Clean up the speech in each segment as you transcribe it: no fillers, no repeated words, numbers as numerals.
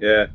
Yeah.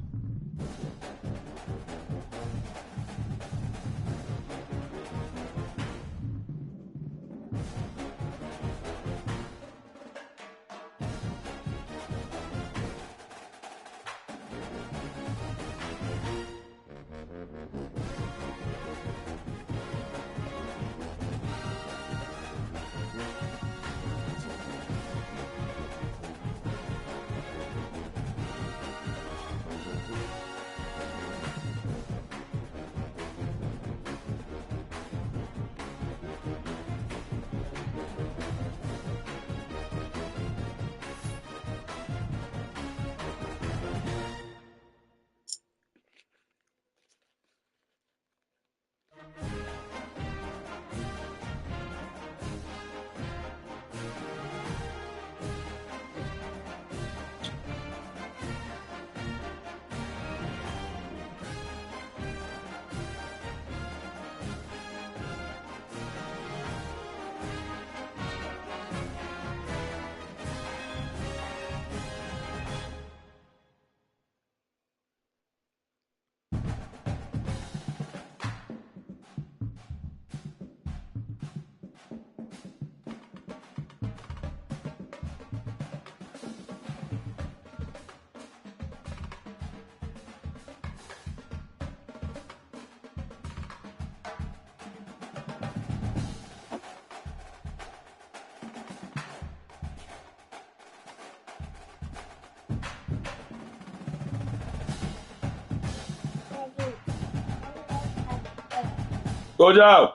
Go Joe.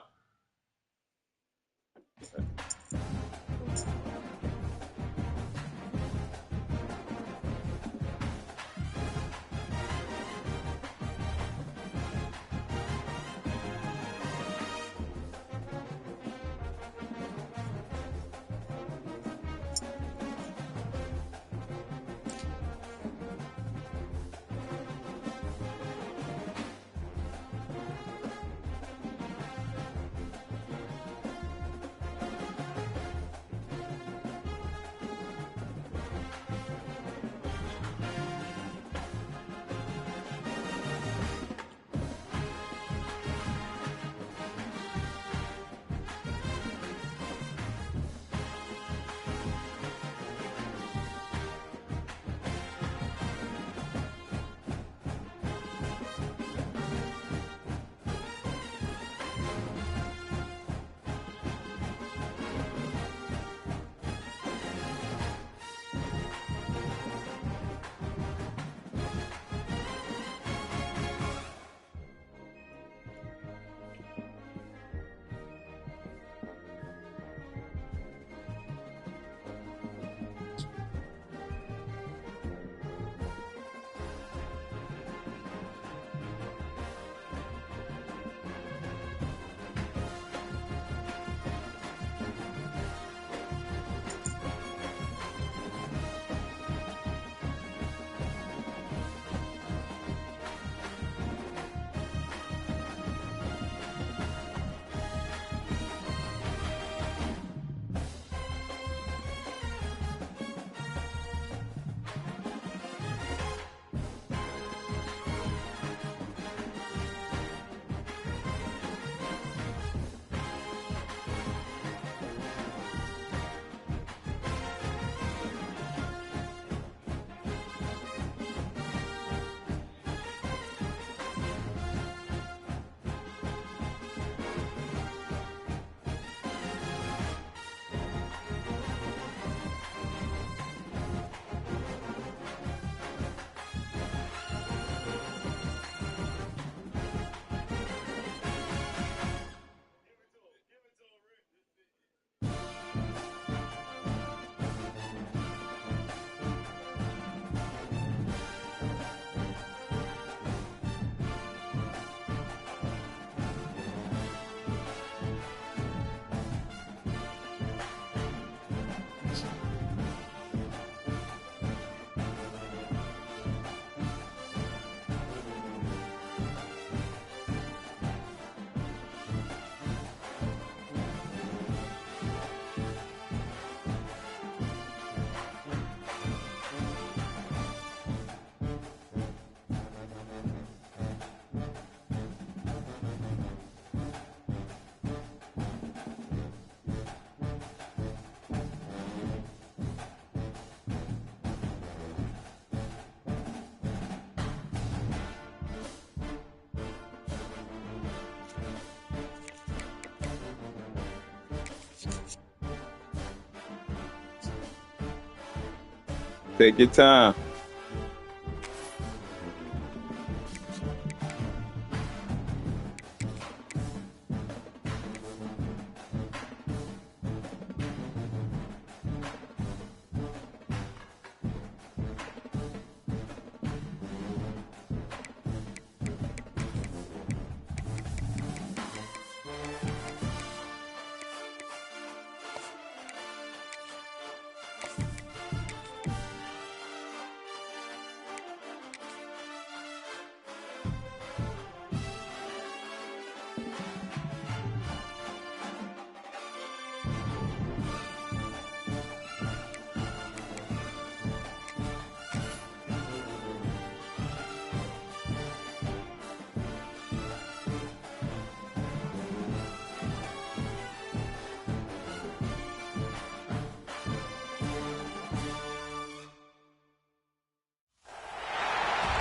Take your time.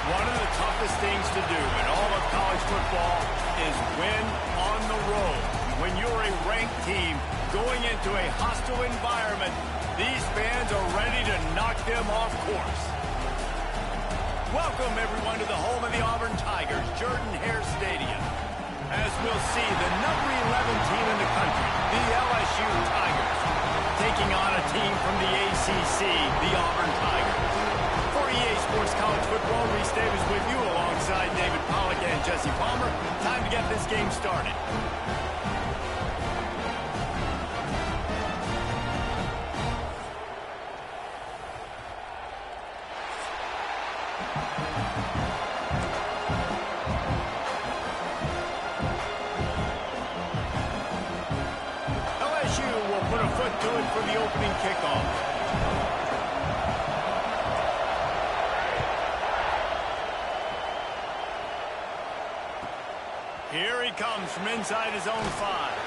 One of the toughest things to do in all of college football is win on the road. When you're a ranked team going into a hostile environment, these fans are ready to knock them off course. Welcome, everyone, to the home of the Auburn Tigers, Jordan-Hare Stadium. As we'll see, the number 11 team in the country, the LSU Tigers, taking on a team from the ACC, the Auburn Tigers. For EA Sports College Football, Reese Davis with you alongside David Pollack and Jesse Palmer. Time to get this game started. LSU will put a foot to it for the opening kickoff. Here he comes from inside his own 5.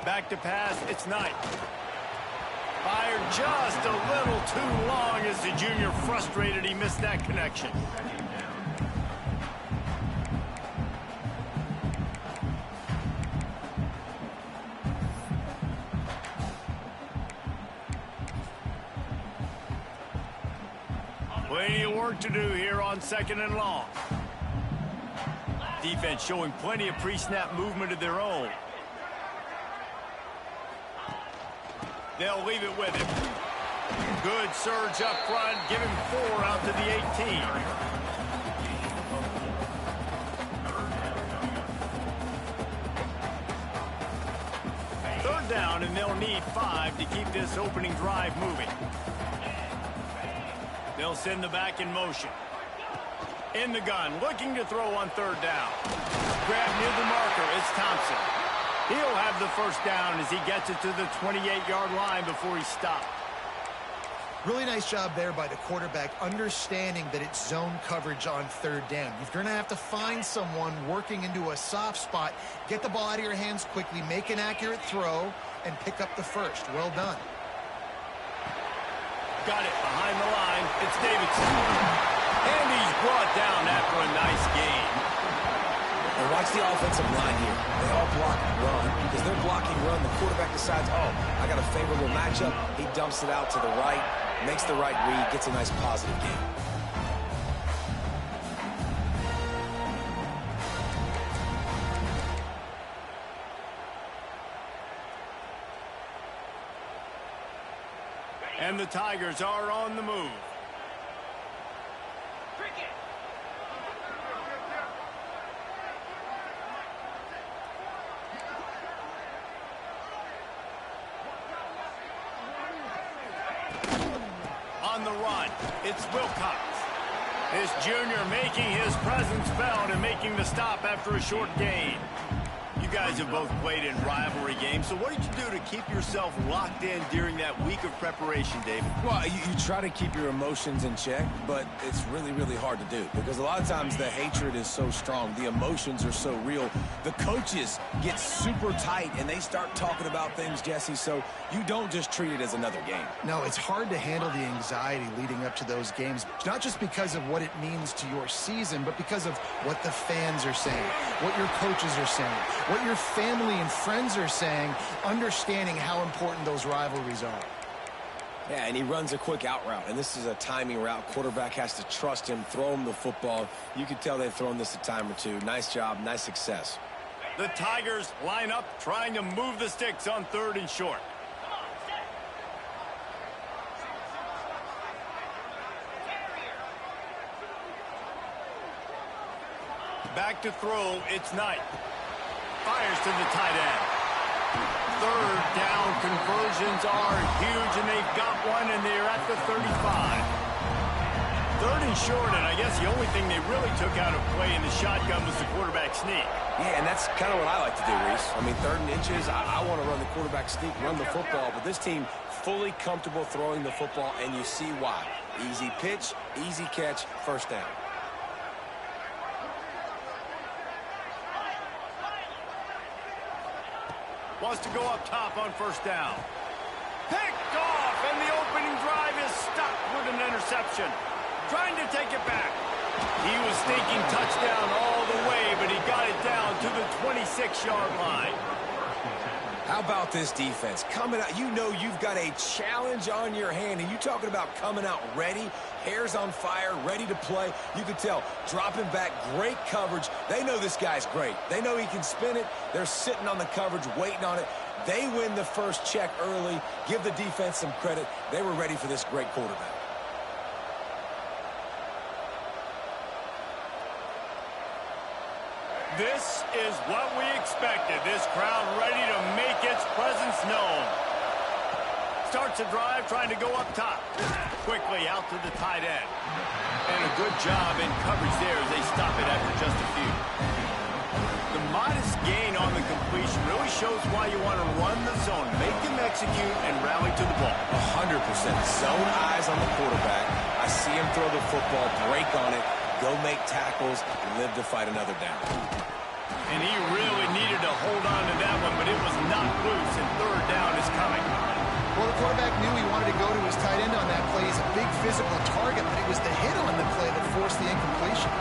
Back to pass, it's Knight. Fired just a little too long as the junior frustrated he missed that connection. Plenty of work to do here on 2nd and long. Defense showing plenty of pre-snap movement of their own. They'll leave it with him. Good surge up front. Give him 4 out to the 18. Third down, and they'll need 5 to keep this opening drive moving. They'll send the back in motion. In the gun, looking to throw on 3rd down. Grab near the marker. It's Thompson. He'll have the first down as he gets it to the 28-yard line before he stopped. Really nice job there by the quarterback, understanding that it's zone coverage on 3rd down. You're going to have to find someone working into a soft spot, get the ball out of your hands quickly, make an accurate throw, and pick up the first. Well done. Got it behind the line. It's Davidson. And he's brought down after a nice gain. And watch the offensive line here. They all block and run. Because they're blocking run, the quarterback decides, oh, I got a favorable matchup. He dumps it out to the right, makes the right read, gets a nice positive gain. And the Tigers are on the move. On the run, it's Wilcox. This junior making his presence felt and making the stop after a short gain. You guys have both played in rivalry games, so what did you do to keep yourself locked in during that week of preparation, David? Well, you try to keep your emotions in check, but it's really, really hard to do because a lot of times the hatred is so strong. The emotions are so real. The coaches get super tight, and they start talking about things, Jesse, so you don't just treat it as another game. No, it's hard to handle the anxiety leading up to those games, not just because of what it means to your season, but because of what the fans are saying, what your coaches are saying, what your family and friends are saying, understanding how important those rivalries are. Yeah, and he runs a quick out route, and this is a timing route. Quarterback has to trust him, throw him the football. You can tell they've thrown this a time or two. Nice job, nice success. The Tigers line up, trying to move the sticks on 3rd and short. Back to throw, it's Knight. Fires to the tight end. 3rd down conversions are huge, and they've got one, and they're at the 35. 3rd and short, and I guess the only thing they really took out of play in the shotgun was the quarterback sneak. Yeah, and that's kind of what I like to do, Reese. I mean, 3rd and inches, I want to run the quarterback sneak, run the football, but this team fully comfortable throwing the football, and you see why. Easy pitch, easy catch, 1st down. Wants to go up top on 1st down. Picked off, and the opening drive is stopped with an interception. Trying to take it back. He was thinking touchdown all the way, but he got it down to the 26-yard line. How about this defense? Coming out, you know you've got a challenge on your hand, and you talking about coming out ready, hair's on fire, ready to play. You can tell, dropping back, great coverage. They know this guy's great. They know he can spin it. They're sitting on the coverage, waiting on it. They win the first check early. Give the defense some credit. They were ready for this great quarterback. This is what we expected. This crowd ready to make its presence known. Starts a drive trying to go up top. Quickly out to the tight end. And a good job in coverage there as they stop it after just a few. The modest gain on the completion really shows why you want to run the zone, make them execute, and rally to the ball. 100%. Zone eyes on the quarterback. I see him throw the football, break on it, go make tackles, and live to fight another down. And he really needed to hold on to that one, but it was not loose, and 3rd down is coming. Well, the quarterback knew he wanted to go to his tight end on that play. He's a big physical target, but it was the hit on the play that forced the incompletion.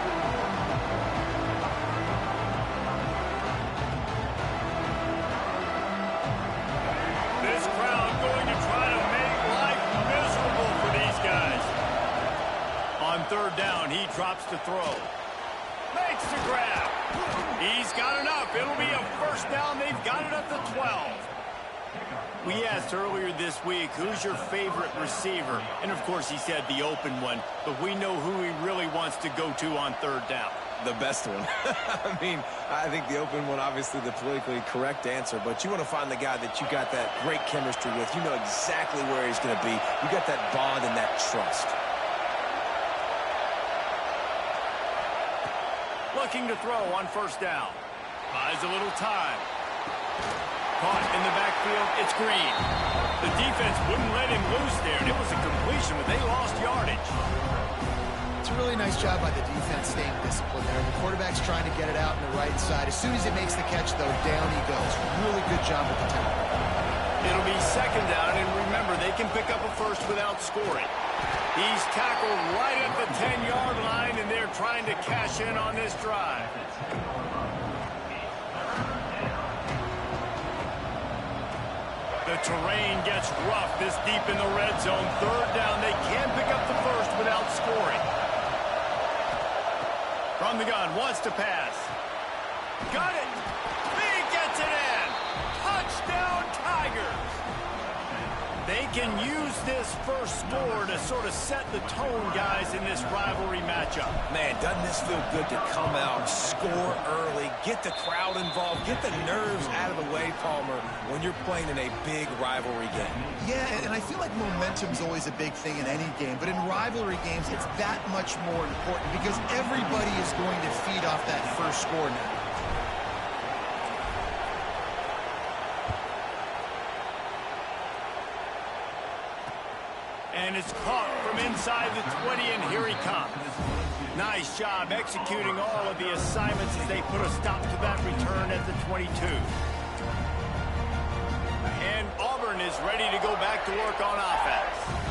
This crowd going to try to make life miserable for these guys. On 3rd down, he drops to throw. Makes the grab. He's got enough. It'll be a 1st down. They've got it at the 12. We asked earlier this week, who's your favorite receiver? And, of course, he said the open one. But we know who he really wants to go to on 3rd down. The best one. I mean, I think the open one, obviously the politically correct answer, but you want to find the guy that you got that great chemistry with. You know exactly where he's going to be. You got that bond and that trust. Looking to throw on 1st down. Buys a little time. Caught in the backfield, it's Green. The defense wouldn't let him loose there, and it was a completion, but they lost yardage. It's a really nice job by the defense staying disciplined there. The quarterback's trying to get it out on the right side. As soon as he makes the catch, though, down he goes. Really good job at the tackle. It'll be 2nd down, and remember, they can pick up a 1st without scoring. He's tackled right at the 10-yard line, and they're trying to cash in on this drive. The terrain gets rough this deep in the red zone. 3rd down, they can pick up the 1st without scoring. From the gun, wants to pass. Got it! He gets it in! Touchdown, Tigers! They can use this 1st score to sort of set the tone, guys, in this rivalry matchup. Man, doesn't this feel good to come out, score early, get the crowd involved, get the nerves out of the way, Palmer, when you're playing in a big rivalry game? Yeah, and I feel like momentum's always a big thing in any game, but in rivalry games, it's that much more important because everybody is going to feed off that 1st score now. And it's caught from inside the 20, and here he comes. Nice job executing all of the assignments as they put a stop to that return at the 22. And Auburn is ready to go back to work on offense.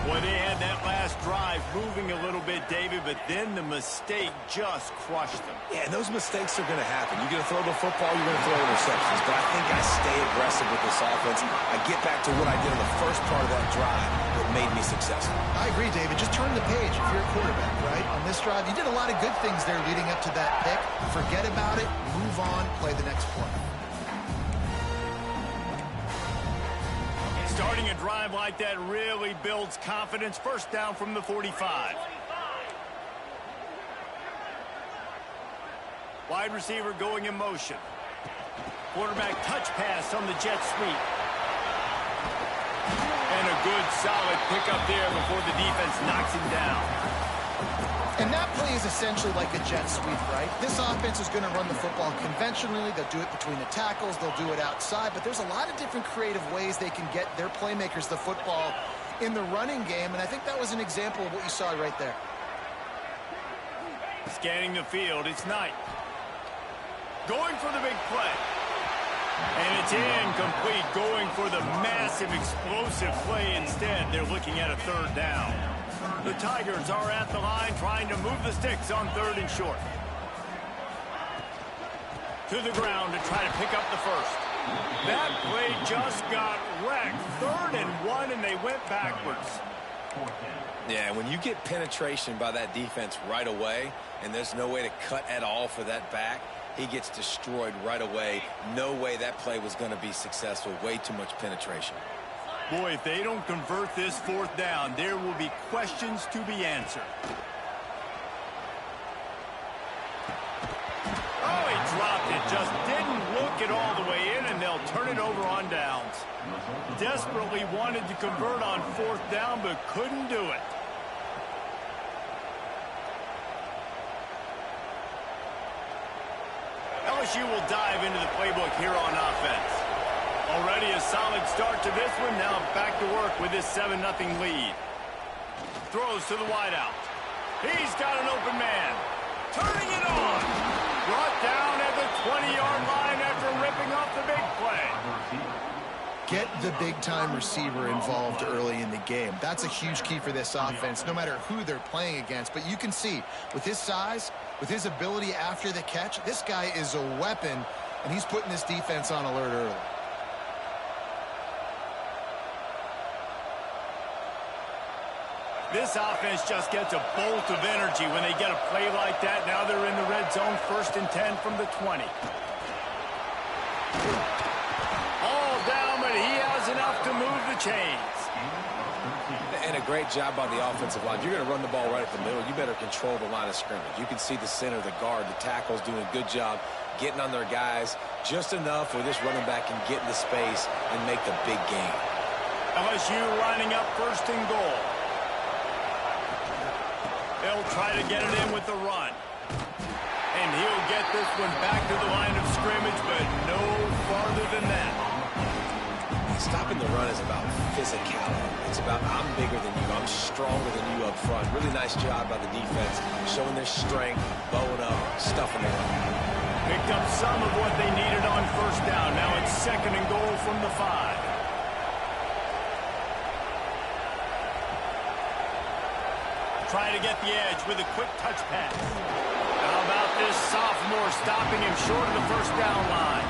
Boy, they had that last drive moving a little bit, David, but then the mistake just crushed them. Yeah, and those mistakes are going to happen. You're going to throw the football, you're going to throw interceptions. But I think I stay aggressive with this offense. I get back to what I did in the first part of that drive that made me successful. I agree, David. Just turn the page if you're a quarterback, right? On this drive, you did a lot of good things there leading up to that pick. Forget about it, move on, play the next play. Starting a drive like that really builds confidence. First down from the 45. Wide receiver going in motion. Quarterback touch pass on the jet sweep. And a good solid pickup there before the defense knocks him down. And that play is essentially like a jet sweep, right? This offense is going to run the football conventionally. They'll do it between the tackles. They'll do it outside. But there's a lot of different creative ways they can get their playmakers the football in the running game. And I think that was an example of what you saw right there. Scanning the field, it's Knight. Going for the big play. And it's incomplete, going for the massive explosive play instead. They're looking at a third down. The Tigers are at the line trying to move the sticks on third and short. To the ground to try to pick up the first. That play just got wrecked. 3rd and 1, and they went backwards. Yeah, when you get penetration by that defense right away, and there's no way to cut at all for that back, he gets destroyed right away. No way that play was going to be successful. Way too much penetration. Boy, if they don't convert this 4th down, there will be questions to be answered. Oh, he dropped it. Just didn't look it all the way in, and they'll turn it over on downs. Desperately wanted to convert on 4th down, but couldn't do it. LSU will dive into the playbook here on offense. Already a solid start to this one. Now back to work with this 7-0 lead. Throws to the wideout. He's got an open man. Turning it on. Brought down at the 20-yard line after ripping off the big play. Get the big-time receiver involved early in the game. That's a huge key for this offense, no matter who they're playing against. But you can see, with his size, with his ability after the catch, this guy is a weapon, and he's putting this defense on alert early. This offense just gets a bolt of energy when they get a play like that. Now they're in the red zone, 1st and 10 from the 20. All down, but he has enough to move the chains. And a great job by the offensive line. You're going to run the ball right at the middle. You better control the line of scrimmage. You can see the center, the guard, the tackles doing a good job getting on their guys just enough where this running back can get into space and make the big game. LSU lining up 1st and goal. They'll try to get it in with the run. And he'll get this one back to the line of scrimmage, but no farther than that. Stopping the run is about physicality. It's about I'm bigger than you. I'm stronger than you up front. Really nice job by the defense, showing their strength, bowing up, stuffing it up. Picked up some of what they needed on 1st down. Now it's 2nd and goal from the 5. Try to get the edge with a quick touch pass. How about this sophomore stopping him short of the 1st down line?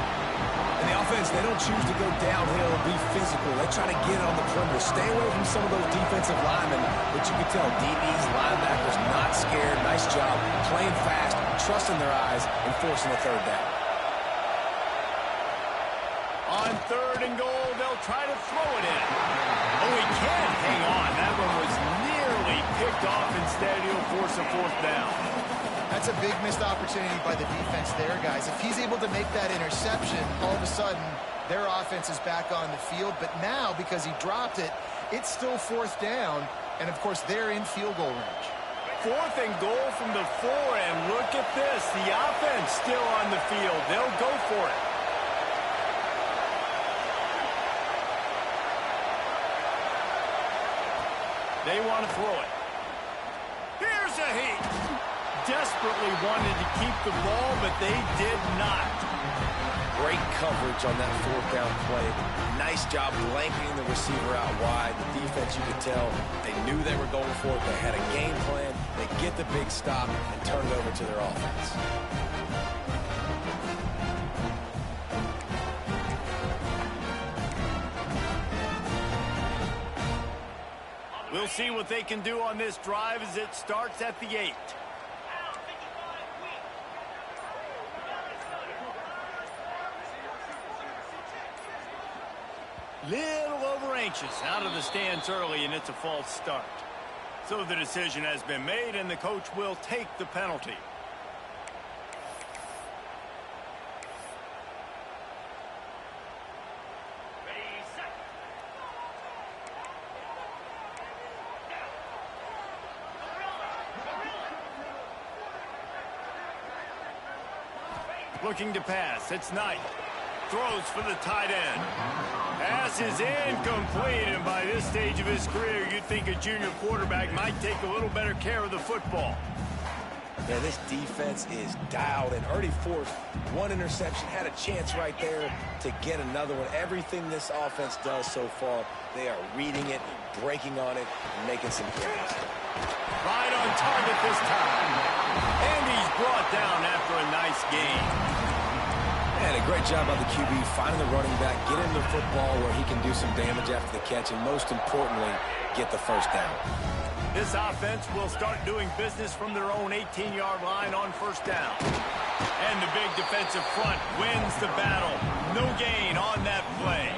And the offense, they don't choose to go downhill and be physical. They try to get on the perimeter. Stay away from some of those defensive linemen. But you can tell DBs, linebackers, not scared. Nice job playing fast, trusting their eyes, and forcing the 3rd down. On 3rd and goal, they'll try to throw it in. Oh, he can't hang on. That one was nearly picked off. Instead, he'll force a 4th down. That's a big missed opportunity by the defense there, guys. If he's able to make that interception, all of a sudden, their offense is back on the field. But now, because he dropped it, it's still 4th down. And, of course, they're in field goal range. 4th and goal from the 4. And look at this. The offense still on the field. They'll go for it. They want to throw it. Here's a heat. Desperately wanted to keep the ball, but they did not. Great coverage on that fourth down play. Nice job blanketing the receiver out wide. The defense, you could tell, they knew they were going for it. They had a game plan. They get the big stop and turn it over to their offense. We'll see what they can do on this drive as it starts at the 8. Little over anxious out of the stands early, and it's a false start. So the decision has been made, and the coach will take the penalty. Looking to pass. It's Knight. Throws for the tight end. Pass is incomplete, and by this stage of his career, you'd think a junior quarterback might take a little better care of the football. Yeah, this defense is dialed and already forced one interception. Had a chance right there to get another one. Everything this offense does so far, they are reading it, breaking on it, and making some plays. Right on target this time. And he's brought down after a nice game. And a great job by the QB finding the running back, get him the football where he can do some damage after the catch, and most importantly, get the first down. This offense will start doing business from their own 18-yard line on first down. And the big defensive front wins the battle. No gain on that play.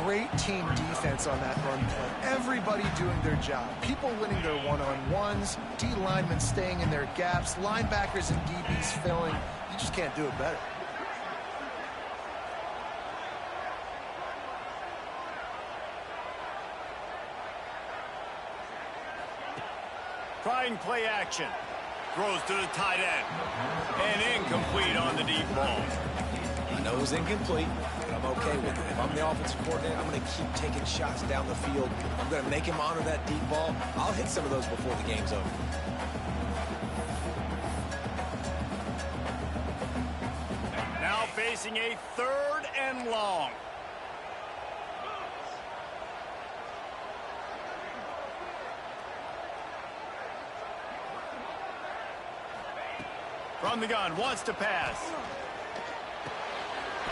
Great team defense on that run play. Everybody doing their job. People winning their one-on-ones, D linemen staying in their gaps, linebackers and DBs filling. You just can't do it better. Trying play action. Throws to the tight end. And incomplete on the deep ball. I know it was incomplete, but I'm okay with it. If I'm the offensive coordinator, I'm going to keep taking shots down the field. I'm going to make him honor that deep ball. I'll hit some of those before the game's over. Now facing a 3rd and long. From the gun, wants to pass.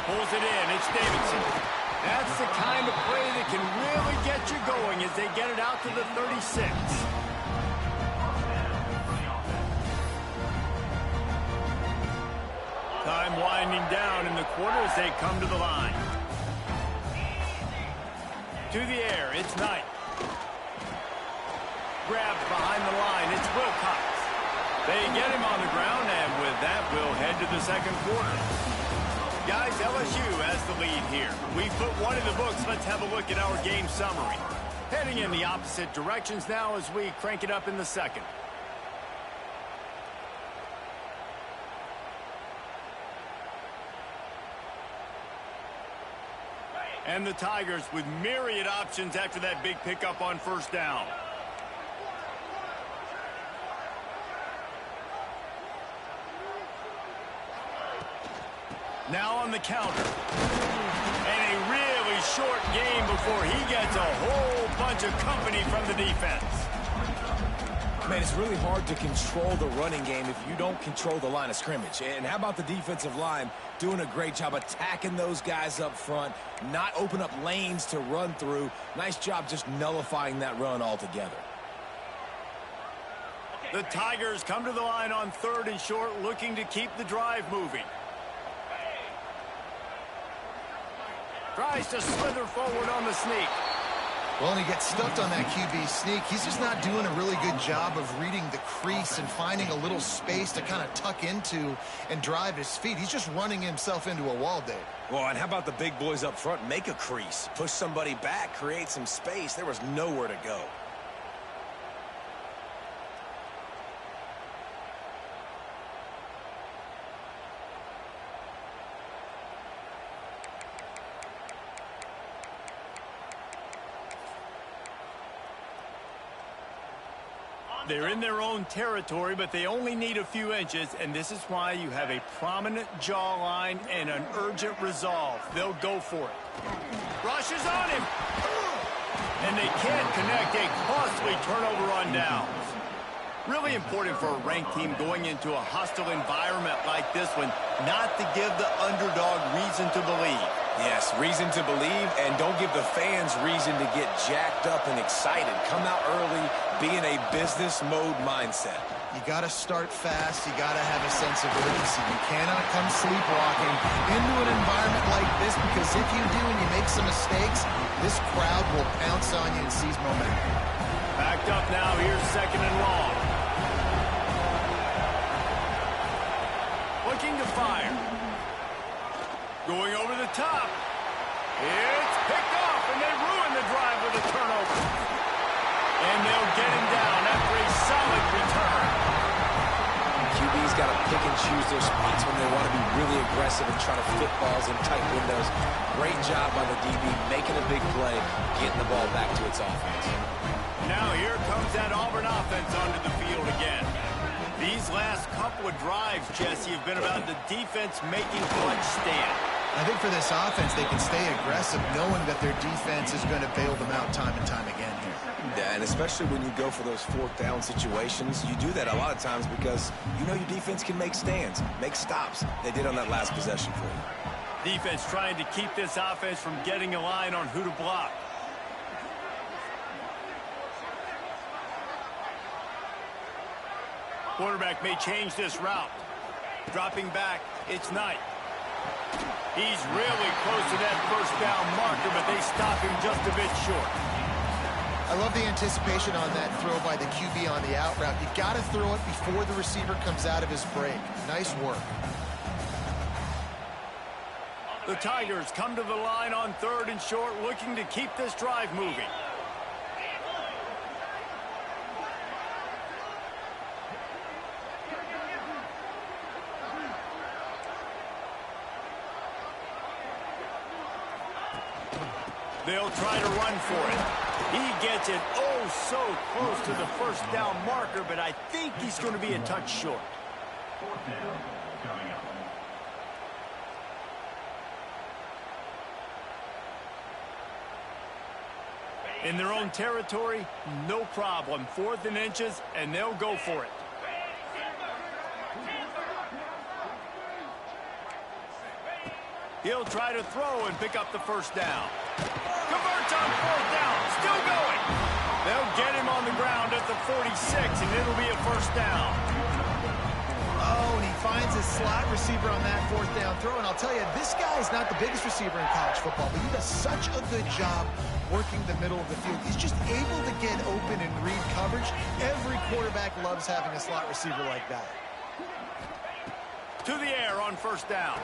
Pulls it in, it's Davidson. That's the kind of play that can really get you going as they get it out to the 36. Time winding down in the quarter as they come to the line. To the air, it's Knight. Grabbed behind the line, it's Wilcox. They get him on the ground, and with that, we'll head to the second quarter. Guys, LSU has the lead here. We put one in the books. Let's have a look at our game summary. Heading in the opposite directions now as we crank it up in the second. And the Tigers with myriad options after that big pickup on first down. Now on the counter. And a really short game before he gets a whole bunch of company from the defense. Man, it's really hard to control the running game if you don't control the line of scrimmage. And how about the defensive line doing a great job attacking those guys up front, not open up lanes to run through. Nice job just nullifying that run altogether. The Tigers come to the line on 3rd and short, looking to keep the drive moving. Tries to slither forward on the sneak. Well, and he gets stuffed on that QB sneak. He's just not doing a really good job of reading the crease and finding a little space to kind of tuck into and drive his feet. He's just running himself into a wall, Dave. Well, and how about the big boys up front? Make a crease, push somebody back, create some space. There was nowhere to go. They're in their own territory, but they only need a few inches, and this is why you have a prominent jawline and an urgent resolve. They'll go for it. Rushes on him. And they can't connect a costly turnover on downs. Really important for a ranked team going into a hostile environment like this one, not to give the underdog reason to believe. Yes, reason to believe, and don't give the fans reason to get jacked up and excited. Come out early, be in a business mode mindset. You got to start fast. You got to have a sense of urgency. You cannot come sleepwalking into an environment like this, because if you do and you make some mistakes, this crowd will pounce on you and seize momentum. Backed up now. Here's 2nd and long. Looking to fire. Going over the top. It's picked off, and they ruin the drive with a turnover. And they'll get him down after a solid return. QB's got to pick and choose their spots when they want to be really aggressive and try to fit balls in tight windows. Great job by the DB, making a big play, getting the ball back to its offense. Now here comes that Auburn offense onto the field again. These last couple of drives, Jesse, have been about the defense making clutch stand. I think for this offense, they can stay aggressive knowing that their defense is going to bail them out time and time again here. Yeah, and especially when you go for those 4th down situations, you do that a lot of times because you know your defense can make stands, make stops. They did on that last possession for you. Defense trying to keep this offense from getting a line on who to block. Quarterback may change this route. Dropping back, it's Knight. He's really close to that 1st down marker, but they stop him just a bit short. I love the anticipation on that throw by the QB on the out route. You got to throw it before the receiver comes out of his break. Nice work. The Tigers come to the line on 3rd and short, looking to keep this drive moving. They'll try to run for it. He gets it oh so close to the 1st down marker, but I think he's going to be a touch short. In their own territory, no problem. 4th and inches, and they'll go for it. He'll try to throw and pick up the 1st down. Converts on 4th down. Still going. They'll get him on the ground at the 46, and it'll be a 1st down. Oh, and he finds his slot receiver on that 4th down throw. And I'll tell you, this guy is not the biggest receiver in college football, but he does such a good job working the middle of the field. He's just able to get open and read coverage. Every quarterback loves having a slot receiver like that. To the air on 1st down.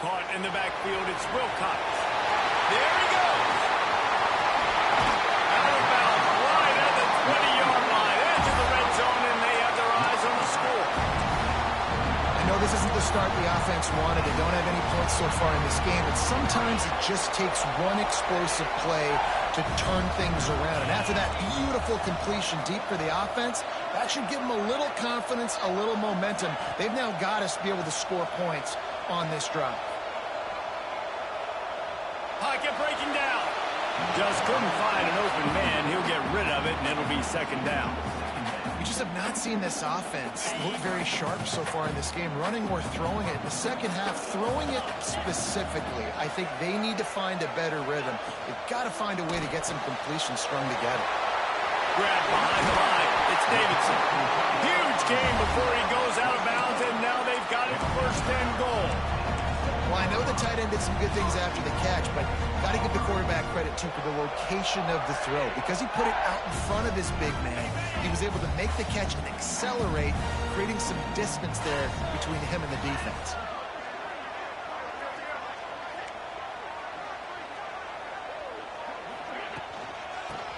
Caught in the backfield, it's Wilcox. There he goes. Out of bounds, right at the 20-yard line. Into the red zone, and they have their eyes on the score. I know this isn't the start the offense wanted. They don't have any points so far in this game, but sometimes it just takes one explosive play to turn things around. And after that beautiful completion deep for the offense, that should give them a little confidence, a little momentum. They've now got to be able to score points on this drive. Pocket breaking down. Just couldn't find an open man. He'll get rid of it, and it'll be 2nd down. We just have not seen this offense look very sharp so far in this game, running or throwing it. In the second half, throwing it specifically, I think they need to find a better rhythm. They've got to find a way to get some completions strung together. Grab behind the line. It's Davidson. Huge game before he goes out of bounds, and now they've got it 1st and goal. Well, I know the tight end did some good things after the catch, but got to give the quarterback credit, too, for the location of the throw. Because he put it out in front of his big man, he was able to make the catch and accelerate, creating some distance there between him and the defense.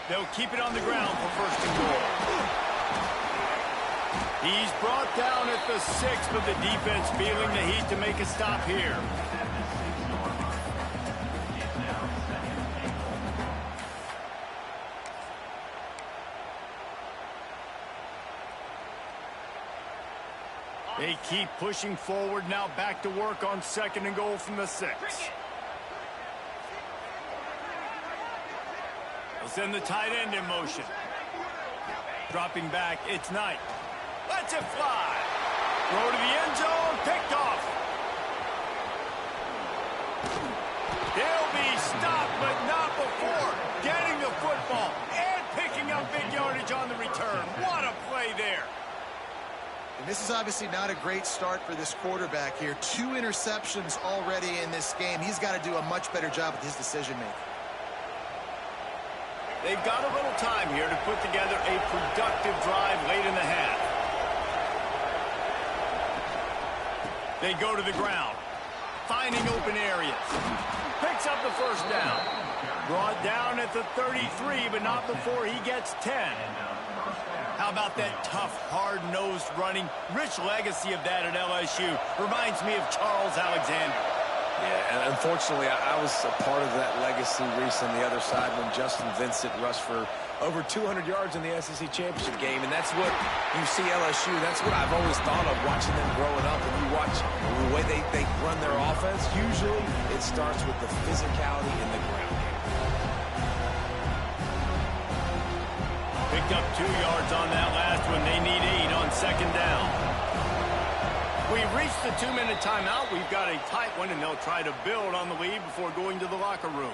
They'll keep it on the ground for 1st and goal. He's brought down at the 6, but the defense feeling the heat to make a stop here. They keep pushing forward, now back to work on 2nd and goal from the 6. They'll send the tight end in motion. Dropping back, it's Knight. Lets it fly. Throw to the end zone, picked off. He'll be stopped, but not before getting the football and picking up big yardage on the return. What a play there. And this is obviously not a great start for this quarterback here. 2 interceptions already in this game. He's got to do a much better job with his decision-making. They've got a little time here to put together a productive drive late in the half. They go to the ground, finding open areas. Picks up the 1st down. Brought down at the 33, but not before he gets 10. How about that tough, hard-nosed running? Rich legacy of that at LSU. Reminds me of Charles Alexander. Yeah, and unfortunately, I was a part of that legacy, Reese, on the other side when Justin Vincent rushed for over 200 yards in the SEC Championship game. And that's what you see LSU. That's what I've always thought of watching them growing up. And you watch the way they run their offense, usually it starts with the physicality in the ground game. Picked up 2 yards on that last one. They need 8 on 2nd down. We've reached the 2-minute timeout. We've got a tight one, and they'll try to build on the lead before going to the locker room.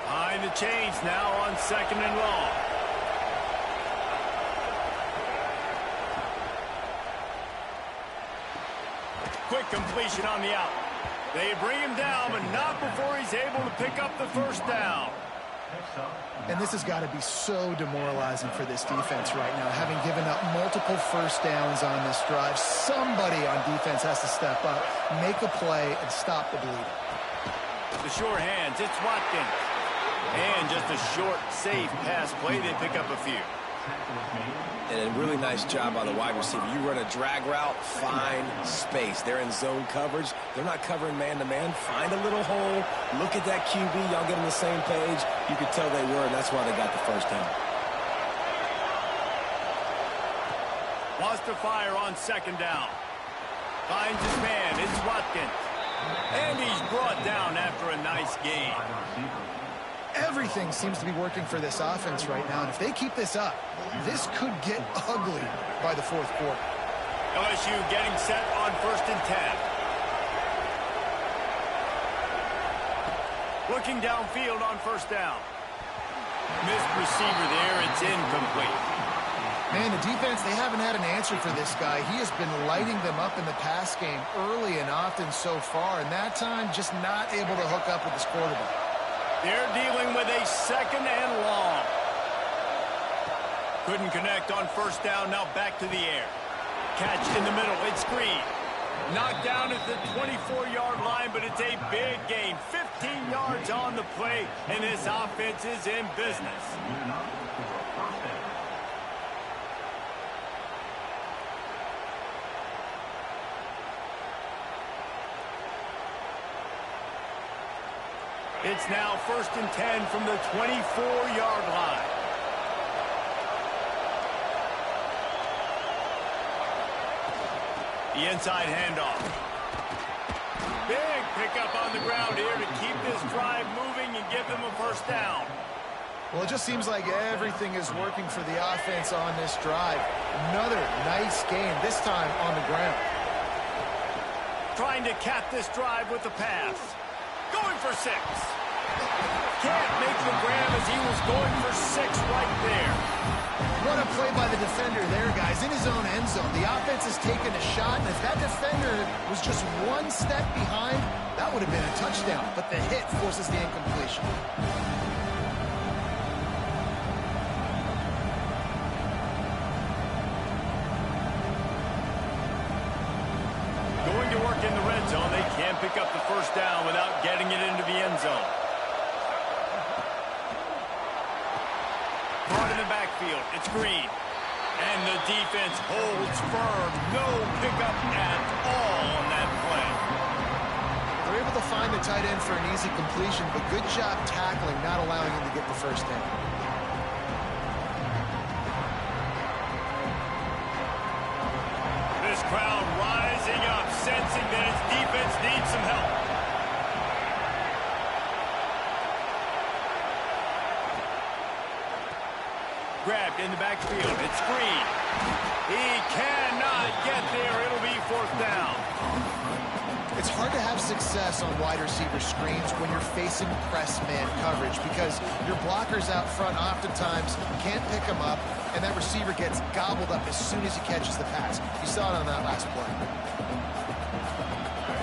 Behind the chains now on 2nd and long. Quick completion on the out. They bring him down, but not before he's able to pick up the 1st down. And this has got to be so demoralizing for this defense right now, having given up multiple 1st downs on this drive. Somebody on defense has to step up, make a play, and stop the bleeding. The sure hands, it's Watkins. And just a short, safe pass play. They pick up a few. And a really nice job by the wide receiver. You run a drag route, find space. They're in zone coverage. They're not covering man-to-man. Find a little hole. Look at that QB. Y'all get on the same page. You could tell they were, and that's why they got the 1st down. Wants to fire on 2nd down. Finds his man. It's Watkins. And he's brought down after a nice gain. Everything seems to be working for this offense right now, and if they keep this up, this could get ugly by the 4th quarter. LSU getting set on 1st and 10. Looking downfield on 1st down. Missed receiver there. It's incomplete. Man, the defense, they haven't had an answer for this guy. He has been lighting them up in the pass game early and often so far, and that time just not able to hook up with his quarterback. They're dealing with a 2nd and long. Couldn't connect on 1st down. Now back to the air. Catch in the middle. It's Green. Knocked down at the 24-yard line, but it's a big gain. 15 yards on the play, and this offense is in business. It's now 1st and 10 from the 24-yard line. The inside handoff. Big pickup on the ground here to keep this drive moving and give them a 1st down. Well, it just seems like everything is working for the offense on this drive. Another nice gain, this time on the ground. Trying to cap this drive with the pass. Going for 6. Can't make the grab as he was going for 6 right there. What a play by the defender there, guys. In his own end zone, the offense has taken a shot, and if that defender was just 1 step behind, that would have been a touchdown. But the hit forces the incompletion. Going to work in the red zone. They can't pick up the 1st down without getting it into the end zone. Brought in the backfield. It's Green. And the defense holds firm. No pickup at all on that play. They're able to find the tight end for an easy completion, but good job tackling, not allowing him to get the first down. This crowd rising up, sensing that its defense needs some help. Grabbed in the backfield. It's Green. He cannot get there. It'll be fourth down. It's hard to have success on wide receiver screens when you're facing press man coverage because your blockers out front oftentimes can't pick them up, and that receiver gets gobbled up as soon as he catches the pass. You saw it on that last play.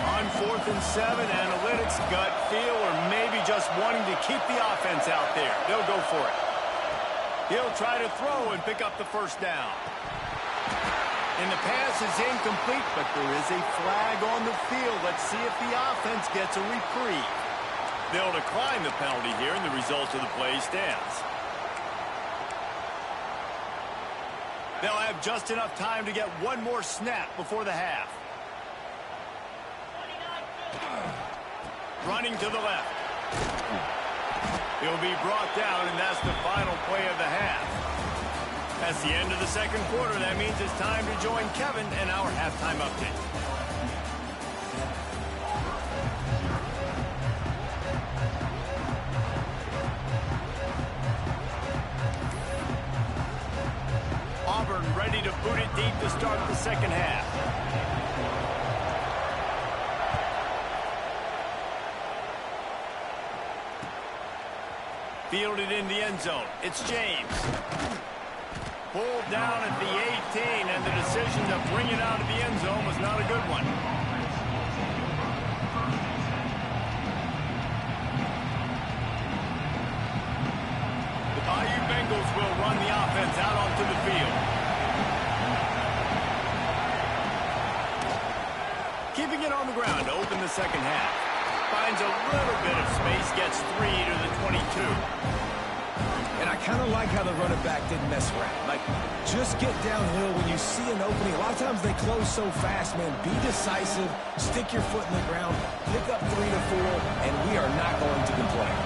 On 4th and 7, analytics, gut feel, or maybe just wanting to keep the offense out there. They'll go for it. He'll try to throw and pick up the first down. And the pass is incomplete, but there is a flag on the field. Let's see if the offense gets a reprieve. They'll decline the penalty here, and the result of the play stands. They'll have just enough time to get one more snap before the half. Running to the left. He'll be brought down, and that's the final play of the half. That's the end of the second quarter. That means it's time to join Kevin and our halftime update. Auburn ready to boot it deep to start the second half. Fielded in the end zone. It's James. Pulled down at the 18, and the decision to bring it out of the end zone was not a good one. The Bayou Bengals will run the offense out onto the field. Keeping it on the ground to open the second half. Finds a little bit of space, gets 3 to the 22. And I kind of like how the running back didn't mess around. Like, just get downhill when you see an opening. A lot of times they close so fast, man. Be decisive, stick your foot in the ground, pick up 3 to 4, and we are not going to complain.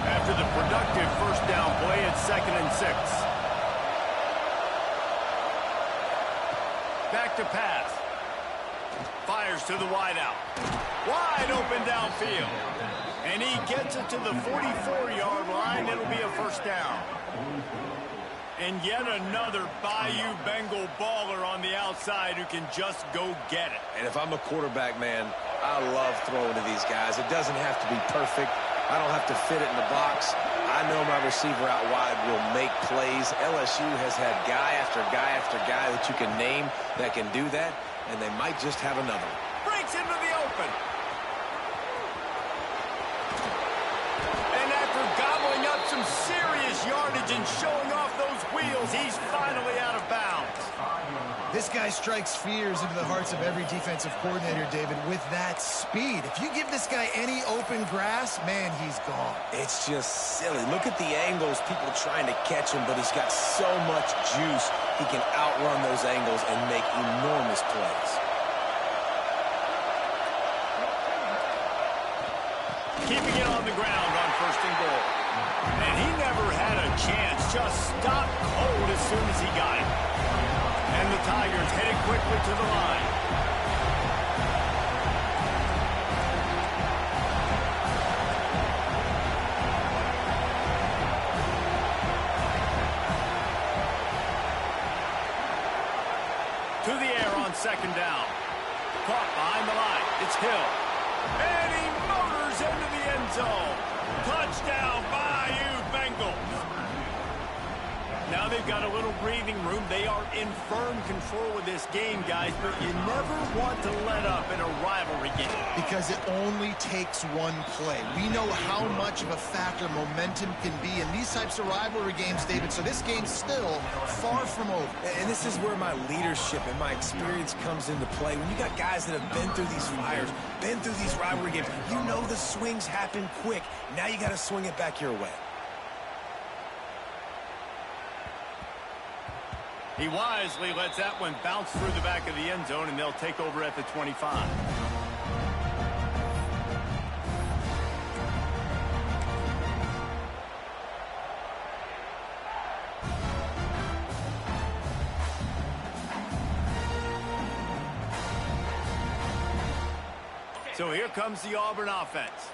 After the productive first down play, it's 2nd and 6. Back to pass. Fires to the wideout. Wide open downfield. And he gets it to the 44-yard line. It'll be a first down. And yet another Bayou Bengal baller on the outside who can just go get it. And if I'm a quarterback, man, I love throwing to these guys. It doesn't have to be perfect. I don't have to fit it in the box. I know my receiver out wide will make plays. LSU has had guy after guy after guy that you can name that can do that, and they might just have another. Breaks into the open. And after gobbling up some serious yardage and showing off those wheels, he's finally out of bounds. This guy strikes fears into the hearts of every defensive coordinator, David, with that speed. If you give this guy any open grass, man, he's gone. It's just silly. Look at the angles, people trying to catch him, but he's got so much juice. He can outrun those angles and make enormous plays. Keeping it on the ground on 1st and goal. And he never had a chance. Just stopped cold as soon as he got it. And the Tigers headed quickly to the line. To the air on 2nd down. Caught behind the line. It's Hill. And he motors into the end zone. Touchdown, Bayou Bengals. Now they've got a little breathing room. They are in firm control of this game, guys, but you never want to let up in a rivalry game. Because it only takes one play. We know how much of a factor momentum can be in these types of rivalry games, David, so this game's still far from over. And this is where my leadership and my experience comes into play. When you got guys that have been through these fires, been through these rivalry games, you know the swings happen quick. Now you got to swing it back your way. He wisely lets that one bounce through the back of the end zone, and they'll take over at the 25. So here comes the Auburn offense.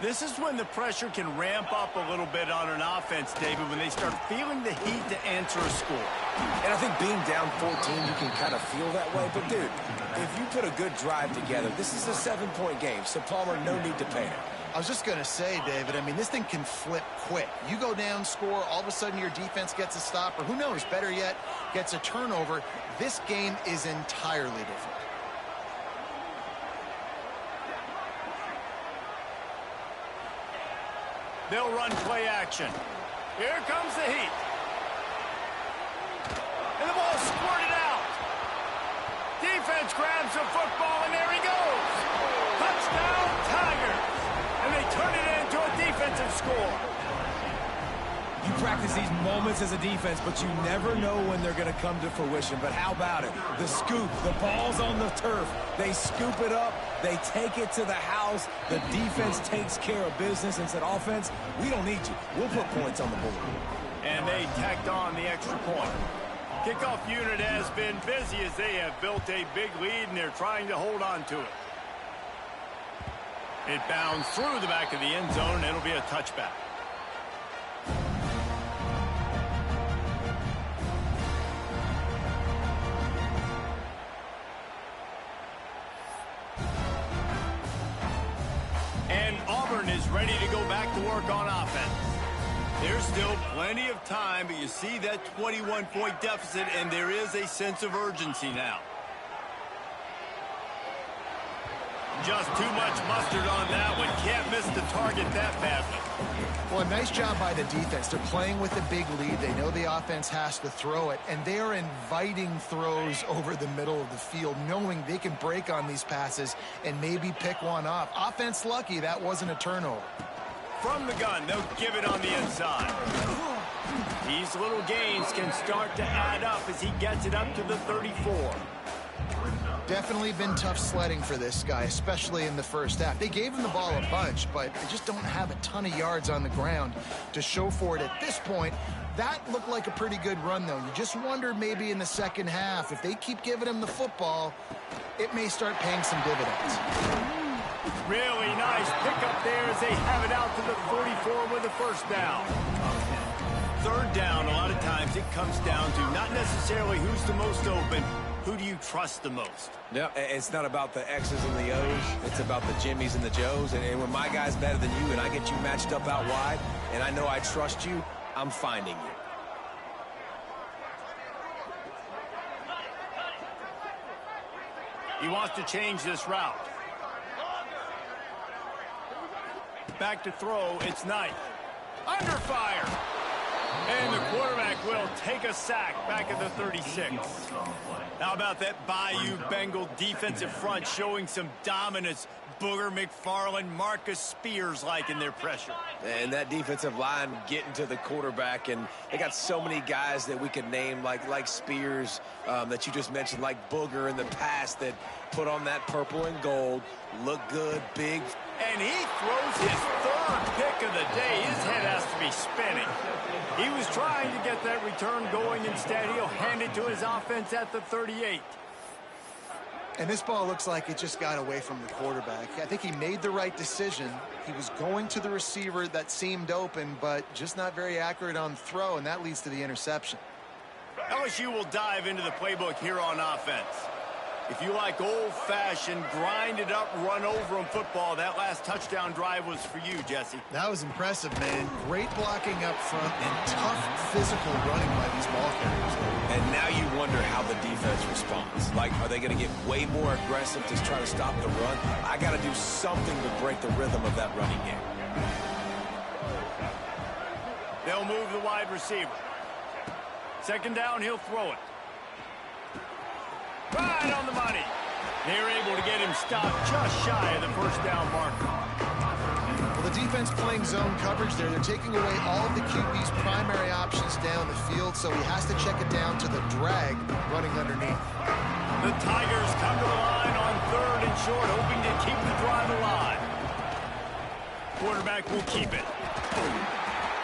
This is when the pressure can ramp up a little bit on an offense, David, when they start feeling the heat to answer a score. And I think being down 14, you can kind of feel that way. But, dude, if you put a good drive together, this is a 7-point game, so Palmer, no need to panic. I was just going to say, David, I mean, this thing can flip quick. You go down, score, all of a sudden your defense gets a stop, or who knows, better yet, gets a turnover. This game is entirely different. They'll run play action. Here comes the heat. And the ball squirted out. Defense grabs the football, and there he goes. Touchdown, Tigers. And they turn it into a defensive score. You practice these moments as a defense, but you never know when they're going to come to fruition. But how about it? The scoop, the ball's on the turf. They scoop it up. They take it to the house. The defense takes care of business and said, offense, we don't need you. We'll put points on the board. And they tacked on the extra point. Kickoff unit has been busy as they have built a big lead, and they're trying to hold on to it. It bounds through the back of the end zone, and it'll be a touchback. And Auburn is ready to go back to work on offense. There's still plenty of time, but you see that 21-point deficit, and there is a sense of urgency now. Just too much mustard on that one. Can't miss the target that badly. Well, a nice job by the defense. They're playing with a big lead. They know the offense has to throw it, and they are inviting throws over the middle of the field, knowing they can break on these passes and maybe pick one off. Offense lucky that wasn't a turnover. From the gun, they'll give it on the inside. These little gains can start to add up as he gets it up to the 34. Definitely been tough sledding for this guy, especially in the first half. They gave him the ball a bunch, but they just don't have a ton of yards on the ground to show for it at this point. That looked like a pretty good run, though. You just wonder maybe in the second half, if they keep giving him the football, it may start paying some dividends. Really nice pickup there as they have it out to the 44 with a first down. Third down, a lot of times it comes down to not necessarily who's the most open, who do you trust the most? Yeah, it's not about the X's and the O's. It's about the Jimmys and the Joes. And when my guy's better than you and I get you matched up out wide and I know I trust you, I'm finding you. He wants to change this route. Back to throw, it's Knight. Under fire. And the quarterback will take a sack back at the 36. How about that Bayou Bengal defensive front showing some dominance? Booger McFarland, Marcus Spears-like in their pressure. And that defensive line getting to the quarterback, and they got so many guys that we could name like Spears that you just mentioned, like Booger in the past that put on that purple and gold, look good, big. And he throws his third pick of the day. His head has to be spinning. He was trying to get that return going. Instead, he'll hand it to his offense at the 38. And this ball looks like it just got away from the quarterback. I think he made the right decision. He was going to the receiver that seemed open, but just not very accurate on the throw, and that leads to the interception. LSU will dive into the playbook here on offense. If you like old-fashioned, grinded-up, run-over-'em football, that last touchdown drive was for you, Jesse. That was impressive, man. Great blocking up front and tough physical running by these ball carriers. And now you wonder how the defense responds. Like, are they going to get way more aggressive to try to stop the run? I got to do something to break the rhythm of that running game. They'll move the wide receiver. Second down, he'll throw it. Right on the money. They're able to get him stopped just shy of the first down marker. Well, the defense playing zone coverage there. They're taking away all of the QB's primary options down the field. field, so he has to check it down to the drag running underneath. The Tigers come to the line on 3rd and short, hoping to keep the drive alive. Quarterback will keep it.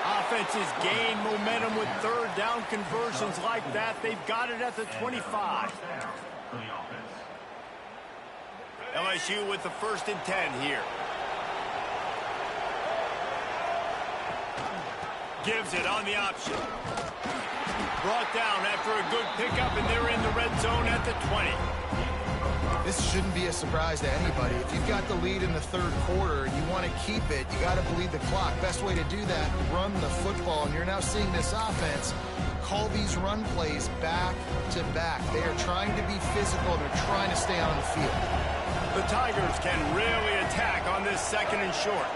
Offenses gain momentum with 3rd down conversions like that. They've got it at the 25. LSU with the 1st and 10 here. Gives it on the option. Brought down after a good pickup, and they're in the red zone at the 20. This shouldn't be a surprise to anybody. If you've got the lead in the 3rd quarter and you want to keep it, you got to bleed the clock. Best way to do that, run the football. And you're now seeing this offense call these run plays back to back. They are trying to be physical. They're trying to stay on the field. The Tigers can really attack on this 2nd and short.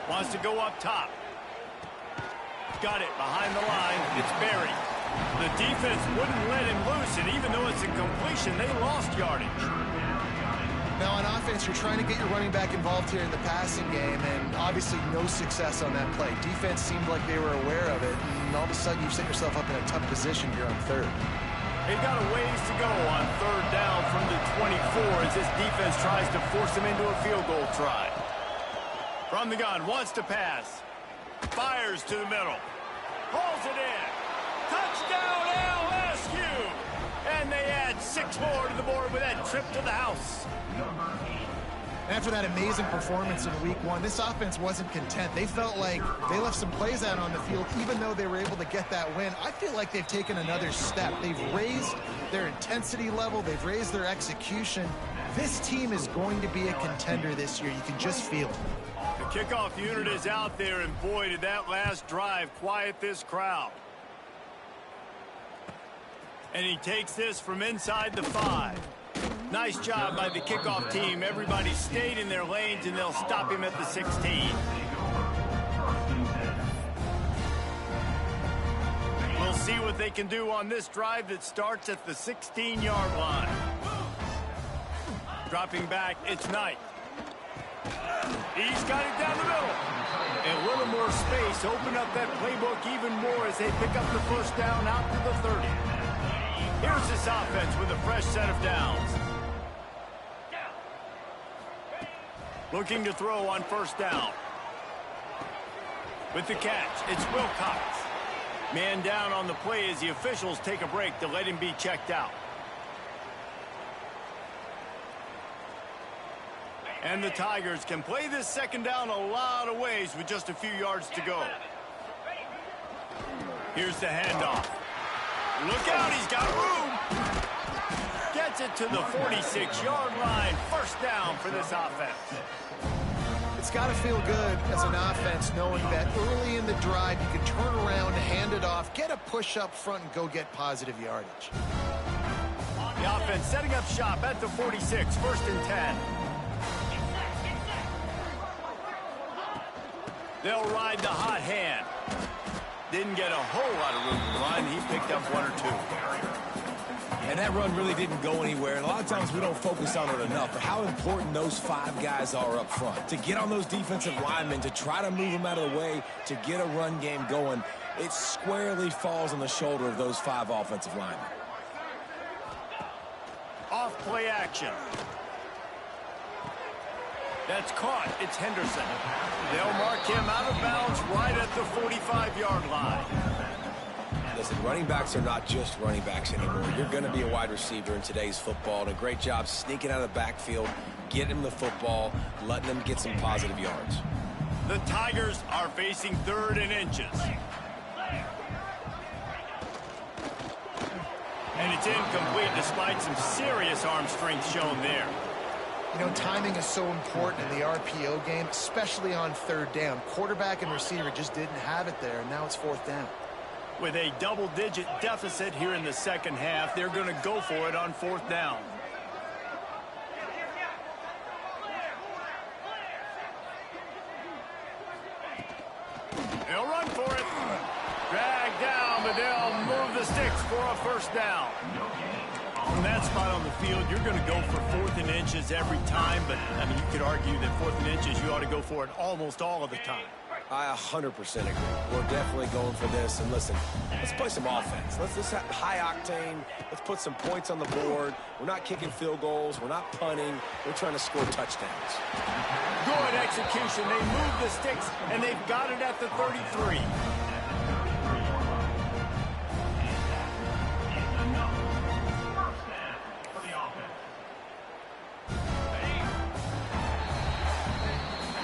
Wants to go up top. Got it behind the line. It's buried. The defense wouldn't let him loose, and even though it's a completion, they lost yardage. Now, on offense, you're trying to get your running back involved here in the passing game, and obviously no success on that play. Defense seemed like they were aware of it, and all of a sudden you've set yourself up in a tough position here on 3rd. They've got a ways to go on 3rd down from the 24 as this defense tries to force them into a field goal try. From the gun, wants to pass. Fires to the middle. Pulls it in. Touchdown LSU! And they add 6 more to the board with that trip to the house. After that amazing performance in week 1, this offense wasn't content. They felt like they left some plays out on the field, even though they were able to get that win. I feel like they've taken another step. They've raised their intensity level. They've raised their execution. This team is going to be a contender this year. You can just feel it. The kickoff unit is out there, and boy, did that last drive quiet this crowd. And he takes this from inside the 5. Nice job by the kickoff team. Everybody stayed in their lanes, and they'll stop him at the 16. We'll see what they can do on this drive that starts at the 16-yard line. Dropping back, it's Knight. He's got it down the middle. A little more space. Open up that playbook even more as they pick up the 1st down out to the 30. Here's this offense with a fresh set of downs. Looking to throw on 1st down. With the catch, it's Wilcox. Man down on the play as the officials take a break to let him be checked out. And the Tigers can play this 2nd down a lot of ways with just a few yards to go. Here's the handoff. Look out, he's got room. Gets it to the 46-yard line. 1st down for this offense. It's got to feel good as an offense knowing that early in the drive you can turn around, hand it off, get a push up front, and go get positive yardage. The offense setting up shop at the 46, 1st and 10. They'll ride the hot hand. Didn't get a whole lot of room to run. He picked up 1 or 2. And that run really didn't go anywhere. And a lot of times we don't focus on it enough. But how important those 5 guys are up front. To get on those defensive linemen, to try to move them out of the way, to get a run game going, it squarely falls on the shoulder of those 5 offensive linemen. Off play action. That's caught. It's Henderson. They'll mark him out of bounds right at the 45-yard line. Listen, running backs are not just running backs anymore. You're going to be a wide receiver in today's football. And a great job sneaking out of the backfield, getting them the football, letting them get some positive yards. The Tigers are facing 3rd and inches. And it's incomplete despite some serious arm strength shown there. You know, timing is so important in the RPO game, especially on 3rd down. Quarterback and receiver just didn't have it there, and now it's 4th down. With a double-digit deficit here in the 2nd half, they're going to go for it on 4th down. They'll run for it. Dragged down, but they'll move the sticks for a 1st down. From that spot on the field, you're going to go for 4th and inches every time, but, I mean, you could argue that 4th and inches, you ought to go for it almost all of the time. I 100% agree. We're definitely going for this. And listen, let's play some offense. Let's have high octane. Let's put some points on the board. We're not kicking field goals. We're not punting. We're trying to score touchdowns. Good execution. They move the sticks, and they've got it at the 33.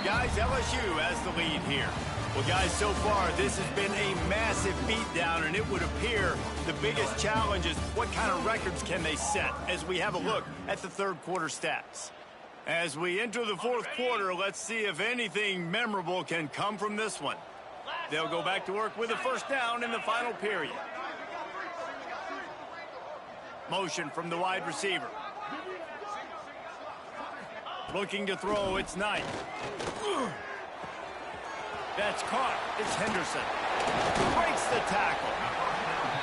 Guys, LSU has the lead here. Well, guys, so far, this has been a massive beatdown, and it would appear the biggest challenge is what kind of records can they set as we have a look at the third quarter stats. As we enter the fourth quarter, let's see if anything memorable can come from this one. They'll go back to work with a first down in the final period. Motion from the wide receiver. Looking to throw, it's Knight. That's caught. It's Henderson. Breaks the tackle.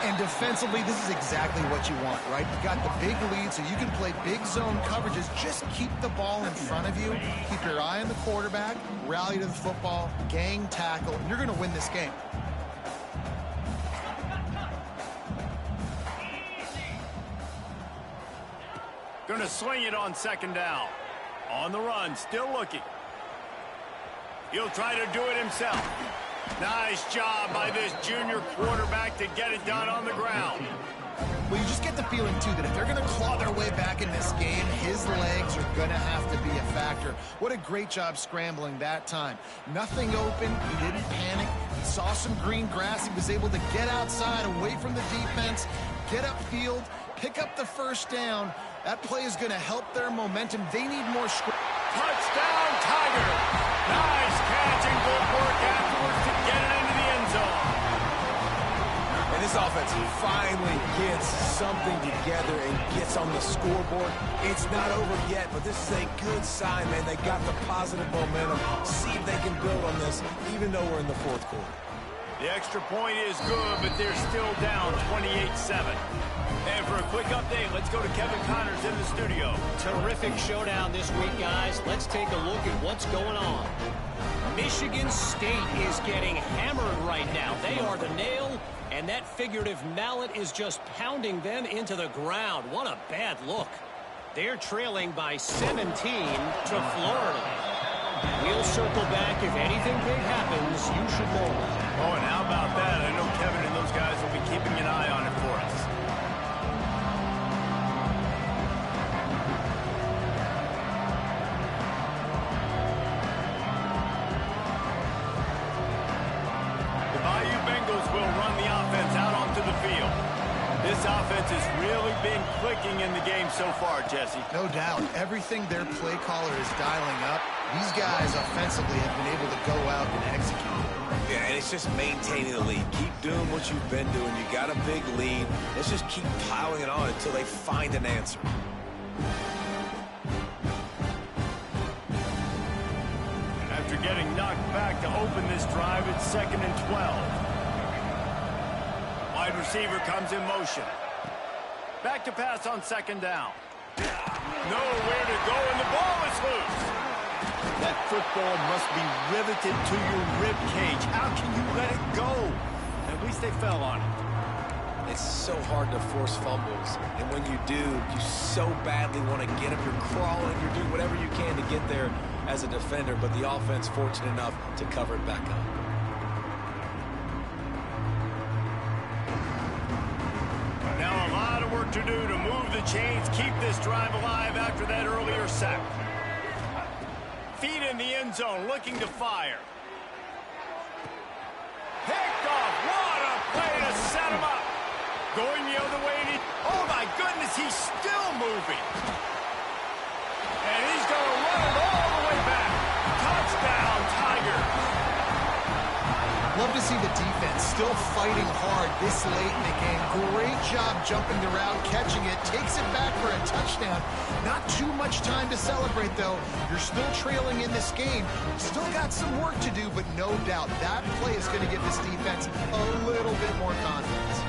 And defensively, this is exactly what you want, right? You got the big lead, so you can play big zone coverages. Just keep the ball in front of you. Keep your eye on the quarterback. Rally to the football. Gang tackle. And you're going to win this game. Going to swing it on second down. On the run, still looking. He'll try to do it himself. Nice job by this junior quarterback to get it done on the ground. Well, you just get the feeling, too, that if they're going to claw their way back in this game, his legs are going to have to be a factor. What a great job scrambling that time. Nothing open. He didn't panic. He saw some green grass. He was able to get outside, away from the defense, get upfield, pick up the first down. That play is going to help their momentum. They need more touchdown, Tiger. Nice catch and good work afterwards to get it into the end zone. And this offense finally gets something together and gets on the scoreboard. It's not over yet, but this is a good sign, man. They got the positive momentum. See if they can build on this, even though we're in the fourth quarter. The extra point is good, but they're still down 28-7. And for a quick update, let's go to Kevin Connors in the studio. Terrific showdown this week, guys. Let's take a look at what's going on. Michigan State is getting hammered right now. They are the nail, and that figurative mallet is just pounding them into the ground. What a bad look. They're trailing by 17 to Florida. We'll circle back. If anything big happens, you should know. Oh, and how about that? I know Kevin and those guys will be keeping an eye on it for us. The Bayou Bengals will run the offense out onto the field. This offense has really been clicking in the game so far, Jesse. No doubt. Everything their play caller is dialing up, these guys offensively have been able to go out and execute. Yeah, and it's just maintaining the lead. Keep doing what you've been doing. You got a big lead. Let's just keep piling it on until they find an answer. After getting knocked back to open this drive, it's 2nd and 12. Wide receiver comes in motion. Back to pass on second down. Nowhere to go, and the ball is loose. That football must be riveted to your rib cage. How can you let it go? At least they fell on it. It's so hard to force fumbles, and when you do, you so badly want to get up. You're crawling, you're doing whatever you can to get there as a defender, but the offense fortunate enough to cover it back up. Now a lot of work to do to move the chains, keep this drive alive after that earlier sack. Feet in the end zone, looking to fire. Picked off. What a play to set him up. Going the other way. And oh, my goodness, he's still moving. And he's going to run it all the way back. Touchdown, Tigers. Love to see the defense still fighting hard this late in the game. Great job jumping the route, catching it, takes it back for a touchdown. Not too much time to celebrate, though. You're still trailing in this game. Still got some work to do, but no doubt that play is going to give this defense a little bit more confidence.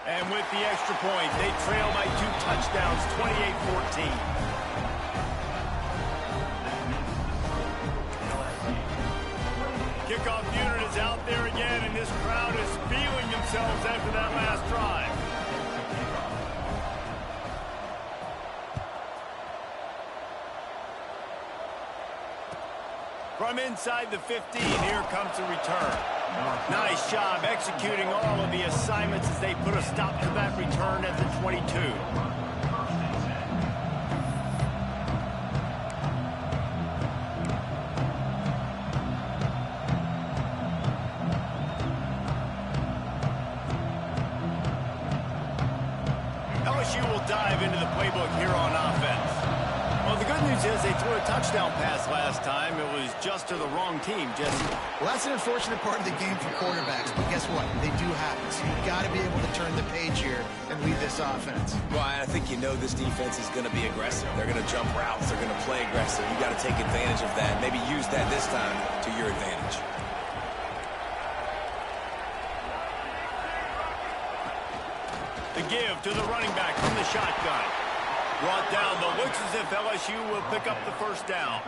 And with the extra point, they trail by 2 touchdowns, 28-14. themselves after that last drive. From inside the 15, here comes the return. Nice job executing all of the assignments as they put a stop to that return at the 22. LSU will dive into the playbook here on offense. Well, the good news is they threw a touchdown pass last time. It was just to the wrong team, Jesse. Well, that's an unfortunate part of the game for quarterbacks, but guess what? They do happen. So you've got to be able to turn the page here and lead this offense. Well, I think you know this defense is going to be aggressive. They're going to jump routes. They're going to play aggressive. You got to take advantage of that. Maybe use that this time to your advantage. The give to the running back from the shotgun. Brought down, but looks as if LSU will pick up the first down.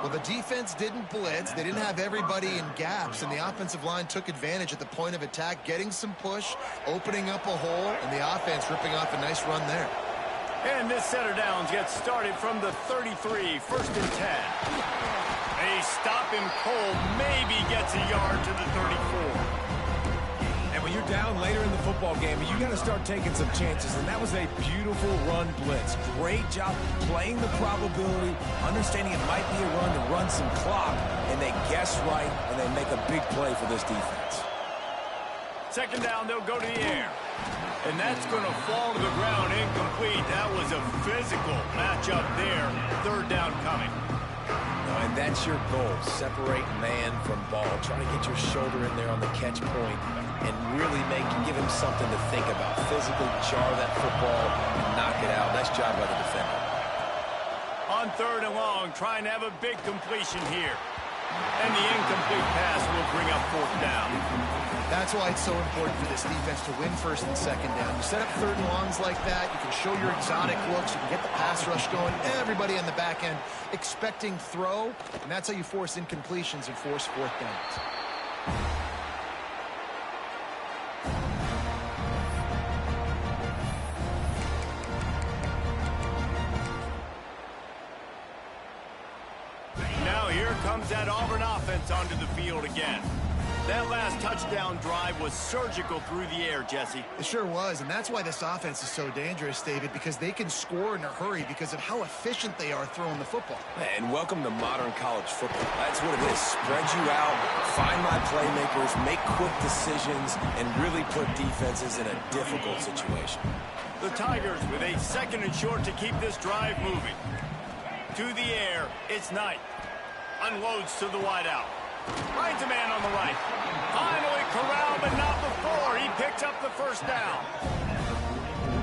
Well, the defense didn't blitz. They didn't have everybody in gaps, and the offensive line took advantage at the point of attack, getting some push, opening up a hole, and the offense ripping off a nice run there. And this set of downs gets started from the 33, 1st and 10. A stop him cold, maybe gets a yard to the 34. And when you're down later in the football game, you got to start taking some chances, and that was a beautiful run blitz. Great job playing the probability, understanding it might be a run to run some clock, and they guess right, and they make a big play for this defense. Second down, they'll go to the air. And that's going to fall to the ground incomplete. That was a physical matchup there. Third down coming. And that's your goal. Separate man from ball. Try to get your shoulder in there on the catch point and really give him something to think about. Physically jar that football and knock it out. Nice job by the defender. On 3rd and long, trying to have a big completion here. And the incomplete pass will bring up 4th down. That's why it's so important for this defense to win 1st and 2nd down. You set up 3rd and longs like that, you can show your exotic looks, you can get the pass rush going, everybody on the back end expecting throw, and that's how you force incompletions and force 4th downs. Now here comes that Auburn offense onto the field again. That last touchdown drive was surgical through the air, Jesse. It sure was, and that's why this offense is so dangerous, David, because they can score in a hurry because of how efficient they are throwing the football. And welcome to modern college football. That's what it is. Spread you out, find my playmakers, make quick decisions, and really put defenses in a difficult situation. The Tigers with a 2nd and short to keep this drive moving. To the air, it's Knight. Unloads to the wideout. Finds a man on the right. Finally corralled, but not before. He picks up the 1st down.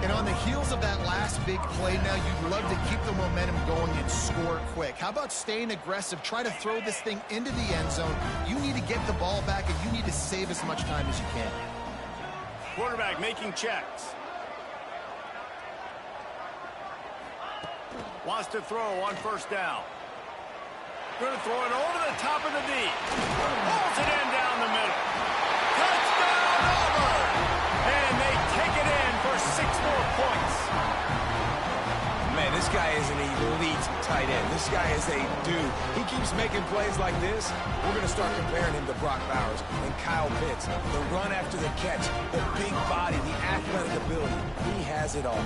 And on the heels of that last big play now, you'd love to keep the momentum going and score quick. How about staying aggressive? Try to throw this thing into the end zone. You need to get the ball back, and you need to save as much time as you can. Quarterback making checks. Wants to throw on 1st down. Going to throw it over the top of the D. Pulls it in down the middle. Touchdown, Auburn! And they take it in for 6 more points. Man, this guy is an elite tight end. This guy is a dude. He keeps making plays like this. We're going to start comparing him to Brock Bowers and Kyle Pitts. The run after the catch, the big body, the athletic ability. He has it all.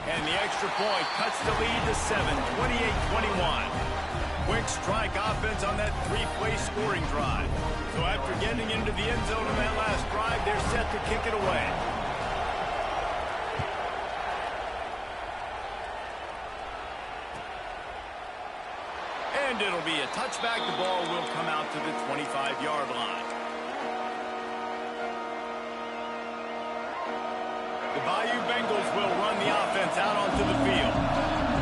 And the extra point cuts the lead to 7, 28-21. Quick strike offense on that 3-play scoring drive. So after getting into the end zone on that last drive, they're set to kick it away. And it'll be a touchback. The ball will come out to the 25-yard line. The Bayou Bengals will run the offense out onto the field.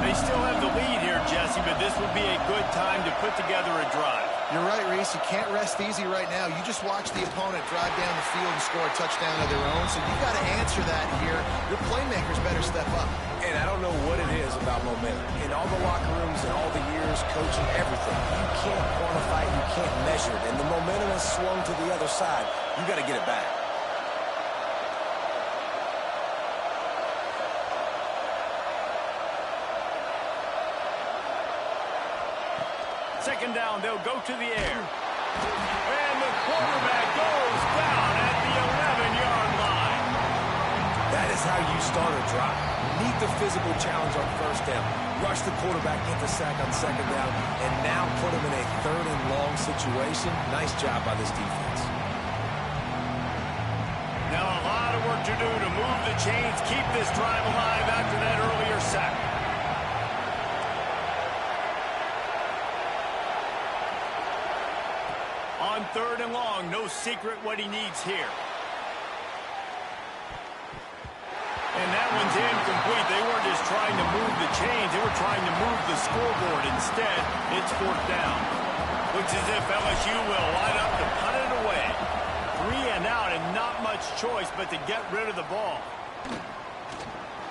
They still have the lead here, Jesse, but this would be a good time to put together a drive. You're right, Reese. You can't rest easy right now. You just watch the opponent drive down the field and score a touchdown of their own, so you've got to answer that here. Your playmakers better step up. And I don't know what it is about momentum. In all the locker rooms and all the years, coaching, everything, you can't quantify it, you can't measure it. And the momentum has swung to the other other side, you got to get it back. Second down, they'll go to the air. And the quarterback goes down at the 11-yard line. That is how you start a drive. Meet the physical challenge on first down. Rush the quarterback, get the sack on second down, and now put him in a third and long situation. Nice job by this defense. Now a lot of work to do to move the chains, keep this drive alive after that earlier sack. On third and long, no secret what he needs here. And that one's incomplete. They weren't just trying to move the chains. They were trying to move the scoreboard. Instead, it's fourth down. Looks as if LSU will line up to punt it away. 3 and out and not much choice but to get rid of the ball.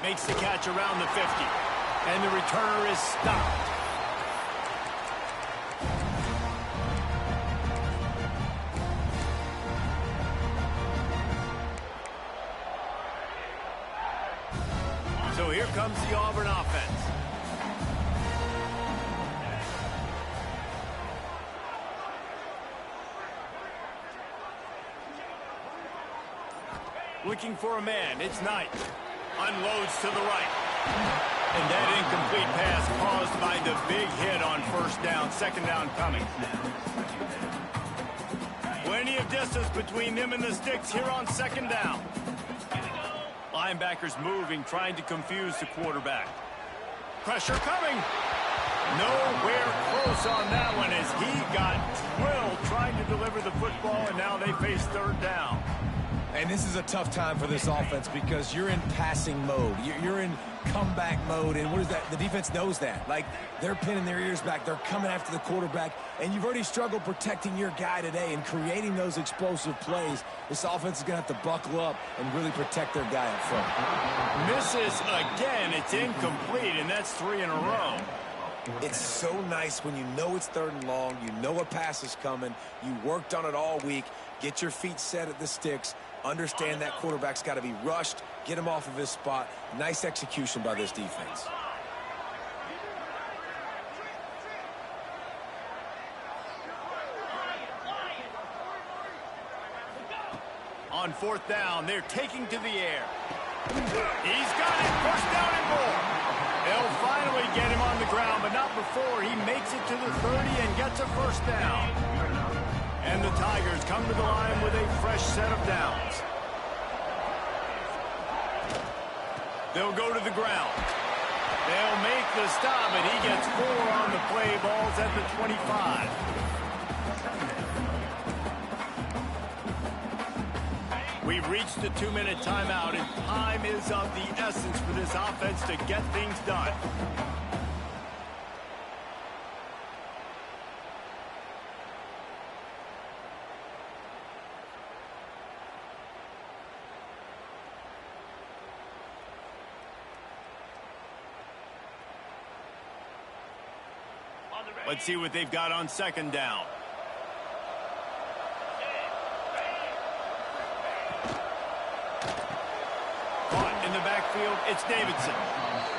Makes the catch around the 50. And the returner is stopped. So here comes the Auburn offense. Looking for a man. It's Knight. Unloads to the right. And that incomplete pass caused by the big hit on first down. Second down coming. Plenty of distance between them and the sticks here on second down. Linebackers moving, trying to confuse the quarterback. Pressure coming. Nowhere close on that one as he got drilled trying to deliver the football, and now they face third down. And this is a tough time for this offense because you're in passing mode. You're in comeback mode, and what is that? The defense knows that. Like, they're pinning their ears back. They're coming after the quarterback, and you've already struggled protecting your guy today and creating those explosive plays. This offense is going to have to buckle up and really protect their guy up front. Misses again. It's incomplete, and that's 3 in a row. It's so nice when you know it's third and long, you know a pass is coming, you worked on it all week, get your feet set at the sticks, understand that quarterback's got to be rushed, get him off of his spot. Nice execution by this defense. On fourth down, they're taking to the air. He's got it. First down and more. They'll finally get him on the ground, but not before he makes it to the 30 and gets a first down. And the Tigers come to the line with a fresh set of downs. They'll go to the ground. They'll make the stop, and he gets 4 on the play. Ball's at the 25. We've reached the 2-minute timeout, and time is of the essence for this offense to get things done. Let's see what they've got on second down. Caught in the backfield, it's Davidson.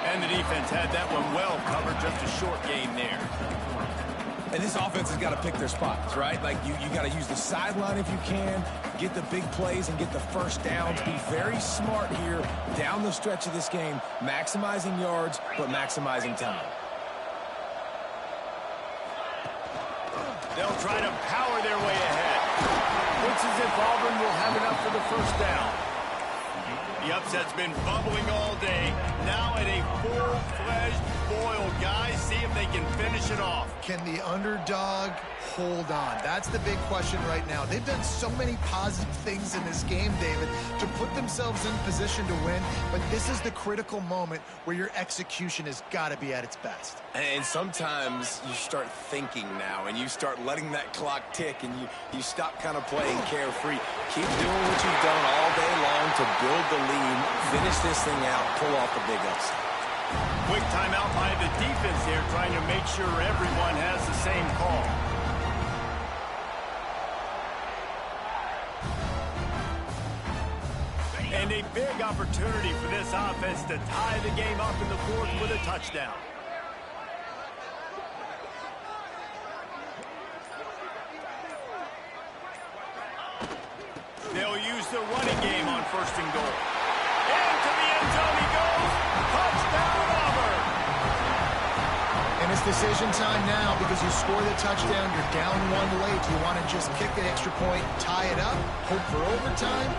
And the defense had that one well covered, just a short gain there. And this offense has got to pick their spots, right? Like, you got to use the sideline if you can, get the big plays and get the first downs. Be very smart here down the stretch of this game, maximizing yards, but maximizing time. They'll try to power their way ahead. Looks as if Auburn will have enough for the first down. The upset's been bubbling all day. Now at a full-fledged boil. Guys, see if they can finish it off. Can the underdog hold on? That's the big question right now. They've done so many positive things in this game, David, to put themselves in position to win, but this is the critical moment where your execution has got to be at its best. And sometimes you start thinking now, and you start letting that clock tick, and you stop kind of playing carefree. Keep doing what you've done all day long to build the lead, finish this thing out, pull off the big upset. Quick timeout by the defense here, trying to make sure everyone has the same call. And a big opportunity for this offense to tie the game up in the fourth with a touchdown. They'll use the running game on 1st and goal. Into the end zone he goes. Touchdown, Auburn. And it's decision time now because you score the touchdown, you're down 1 late. Do you want to just kick the extra point, tie it up, hope for overtime?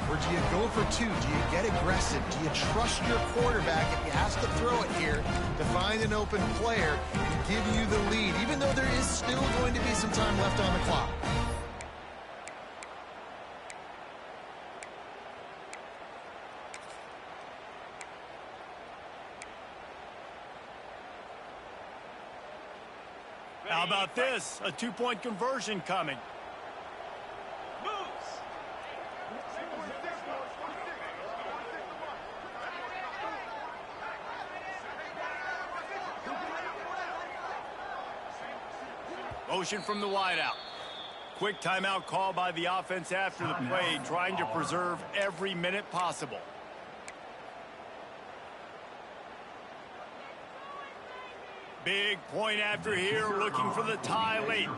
Or do you go for 2? Do you get aggressive? Do you trust your quarterback if he has to throw it here to find an open player and give you the lead, even though there is still going to be some time left on the clock? How about this? A 2-point conversion coming. Motion from the wideout. Quick timeout call by the offense after the play, trying to preserve every minute possible. Big point after here, looking for the tie late.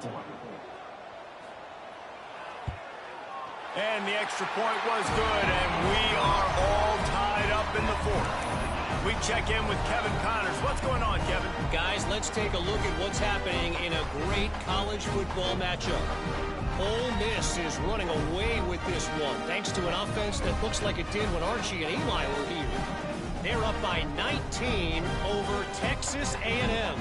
And the extra point was good, and we are all tied up in the fourth. We check in with Kevin Connors. What's going on, Kevin? Guys, let's take a look at what's happening in a great college football matchup. Ole Miss is running away with this one, thanks to an offense that looks like it did when Archie and Eli were here. They're up by 19 over Texas A&M.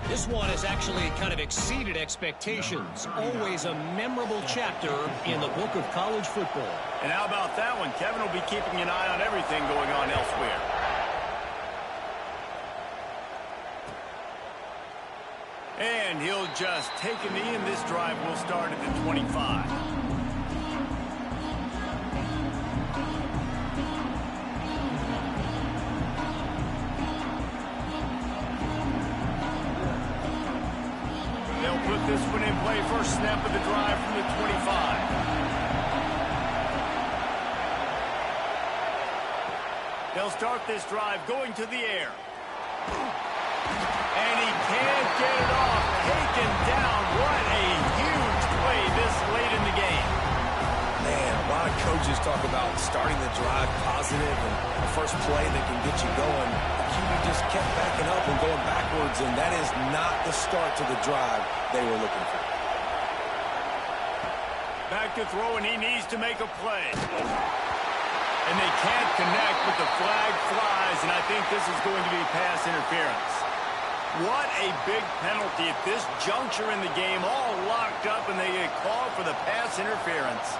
This one has actually kind of exceeded expectations. Always a memorable chapter in the book of college football. And how about that one? Kevin will be keeping an eye on everything going on elsewhere. And he'll just take a knee, and this drive will start at the 25. They'll put this one in play. First snap of the drive from the 25. They'll start this drive going to the air. And he can't get it off. Taken down. What a huge play this late in the game. Man, a lot of coaches talk about starting the drive positive and the first play that can get you going. The QB just kept backing up and going backwards, and that is not the start to the drive they were looking for. Back to throw, and he needs to make a play. And they can't connect, but the flag flies, and I think this is going to be pass interference. What a big penalty at this juncture in the game, all locked up, and they get called for the pass interference.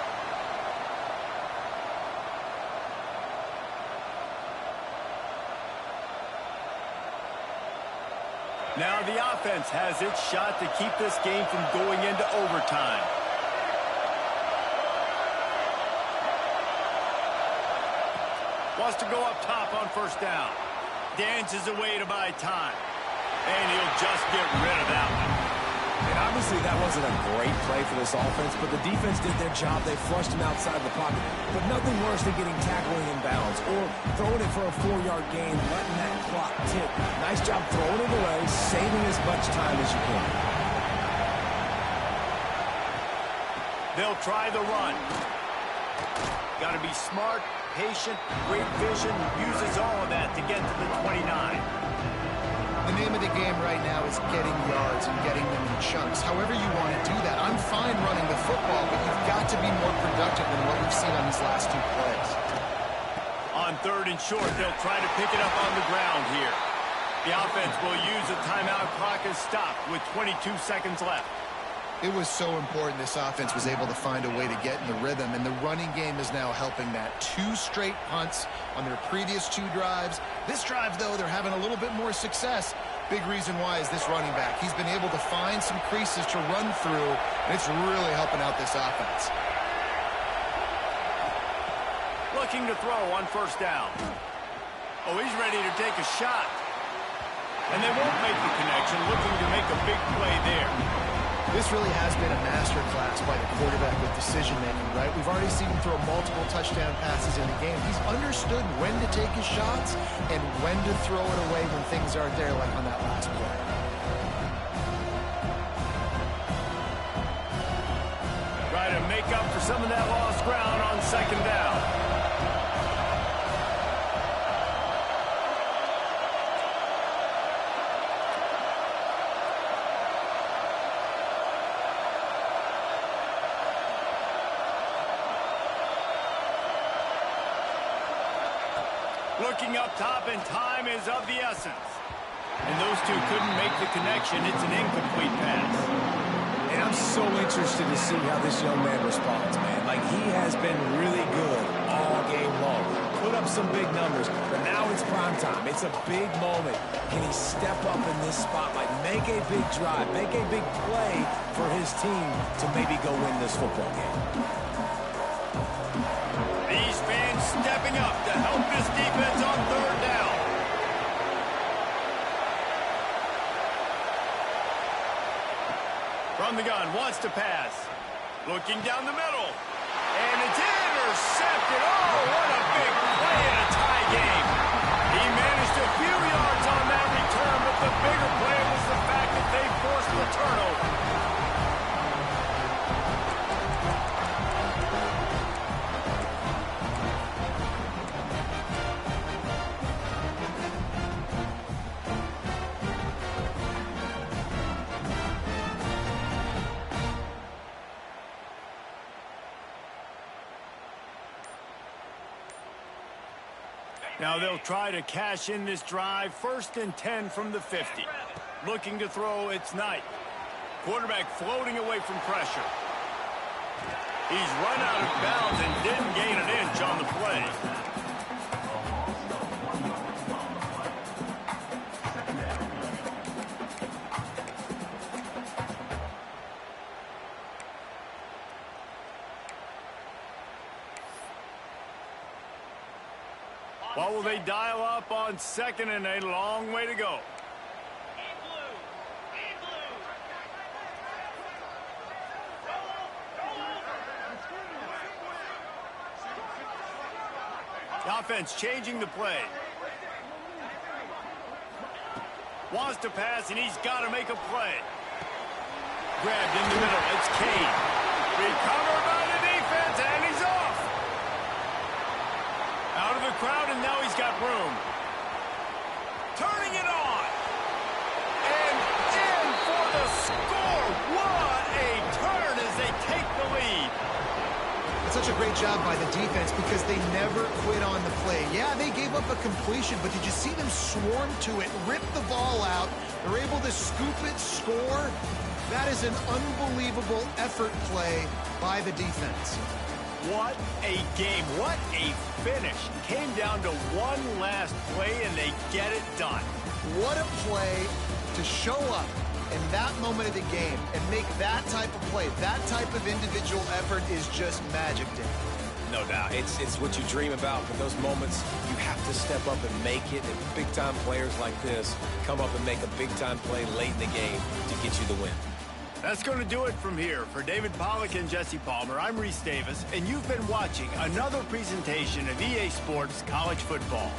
Now the offense has its shot to keep this game from going into overtime. Wants to go up top on first down. Dances away to buy time. And he'll just get rid of that one. And obviously that wasn't a great play for this offense, but the defense did their job. They flushed him outside the pocket. But nothing worse than getting tackled in bounds or throwing it for a 4-yard gain, letting that clock tick. Nice job throwing it away, saving as much time as you can. They'll try the run. Got to be smart, patient, great vision, uses all of that to get to the 29. The name of the game right now is getting yards and getting them in chunks. However you want to do that. I'm fine running the football, but you've got to be more productive than what we've seen on these last 2 plays. On 3rd and short, they'll try to pick it up on the ground here. The offense will use a timeout. Clock is stopped with 22 seconds left. It was so important this offense was able to find a way to get in the rhythm, and the running game is now helping that. 2 straight punts on their previous 2 drives. This drive, though, they're having a little bit more success. Big reason why is this running back. He's been able to find some creases to run through, and it's really helping out this offense. Looking to throw on first down. Oh, he's ready to take a shot. And they won't make the connection, looking to make a big play there. This really has been a masterclass by the quarterback with decision-making, right? We've already seen him throw multiple touchdown passes in the game. He's understood when to take his shots and when to throw it away when things aren't there, like on that last play. Try to make up for some of that lost ground on second down. Looking up top, and time is of the essence. And those two couldn't make the connection. It's an incomplete pass. And I'm so interested to see how this young man responds, man. Like, he has been really good all game long. Put up some big numbers, but now it's prime time. It's a big moment. Can he step up in this spotlight, make a big drive, make a big play for his team to maybe go win this football game? These fans stepping up to help this defense on third down. From the gun, wants to pass. Looking down the middle. And it's intercepted. Oh, what a big play in a tie game. He managed a few yards on that return, but the bigger play was the fact that they forced the turnover. Now they'll try to cash in this drive. 1st and 10 from the 50. Looking to throw, it's Knight. Quarterback floating away from pressure. He's run out of bounds and didn't gain an inch on the play. What will they dial up on 2nd and a long way to go? The offense changing the play. Wants to pass, and he's got to make a play. Grabbed in the middle. It's Cade. Recovered by the defense, and he's off. Out of the crowd, and now he's got room. Turning it on. And in for the score. What a turn as they take the lead. It's such a great job by the defense because they never quit on the play. Yeah, they gave up a completion, but did you see them swarm to it, rip the ball out? They're able to scoop it, score. That is an unbelievable effort play by the defense. What a game. What a finish. Came down to one last play, and they get it done. What a play to show up in that moment of the game and make that type of play. That type of individual effort is just magic, Dave. No doubt. It's what you dream about, but those moments, you have to step up and make it. And big-time players like this come up and make a big-time play late in the game to get you the win. That's going to do it from here. For David Pollack and Jesse Palmer, I'm Reese Davis, and you've been watching another presentation of EA Sports College Football.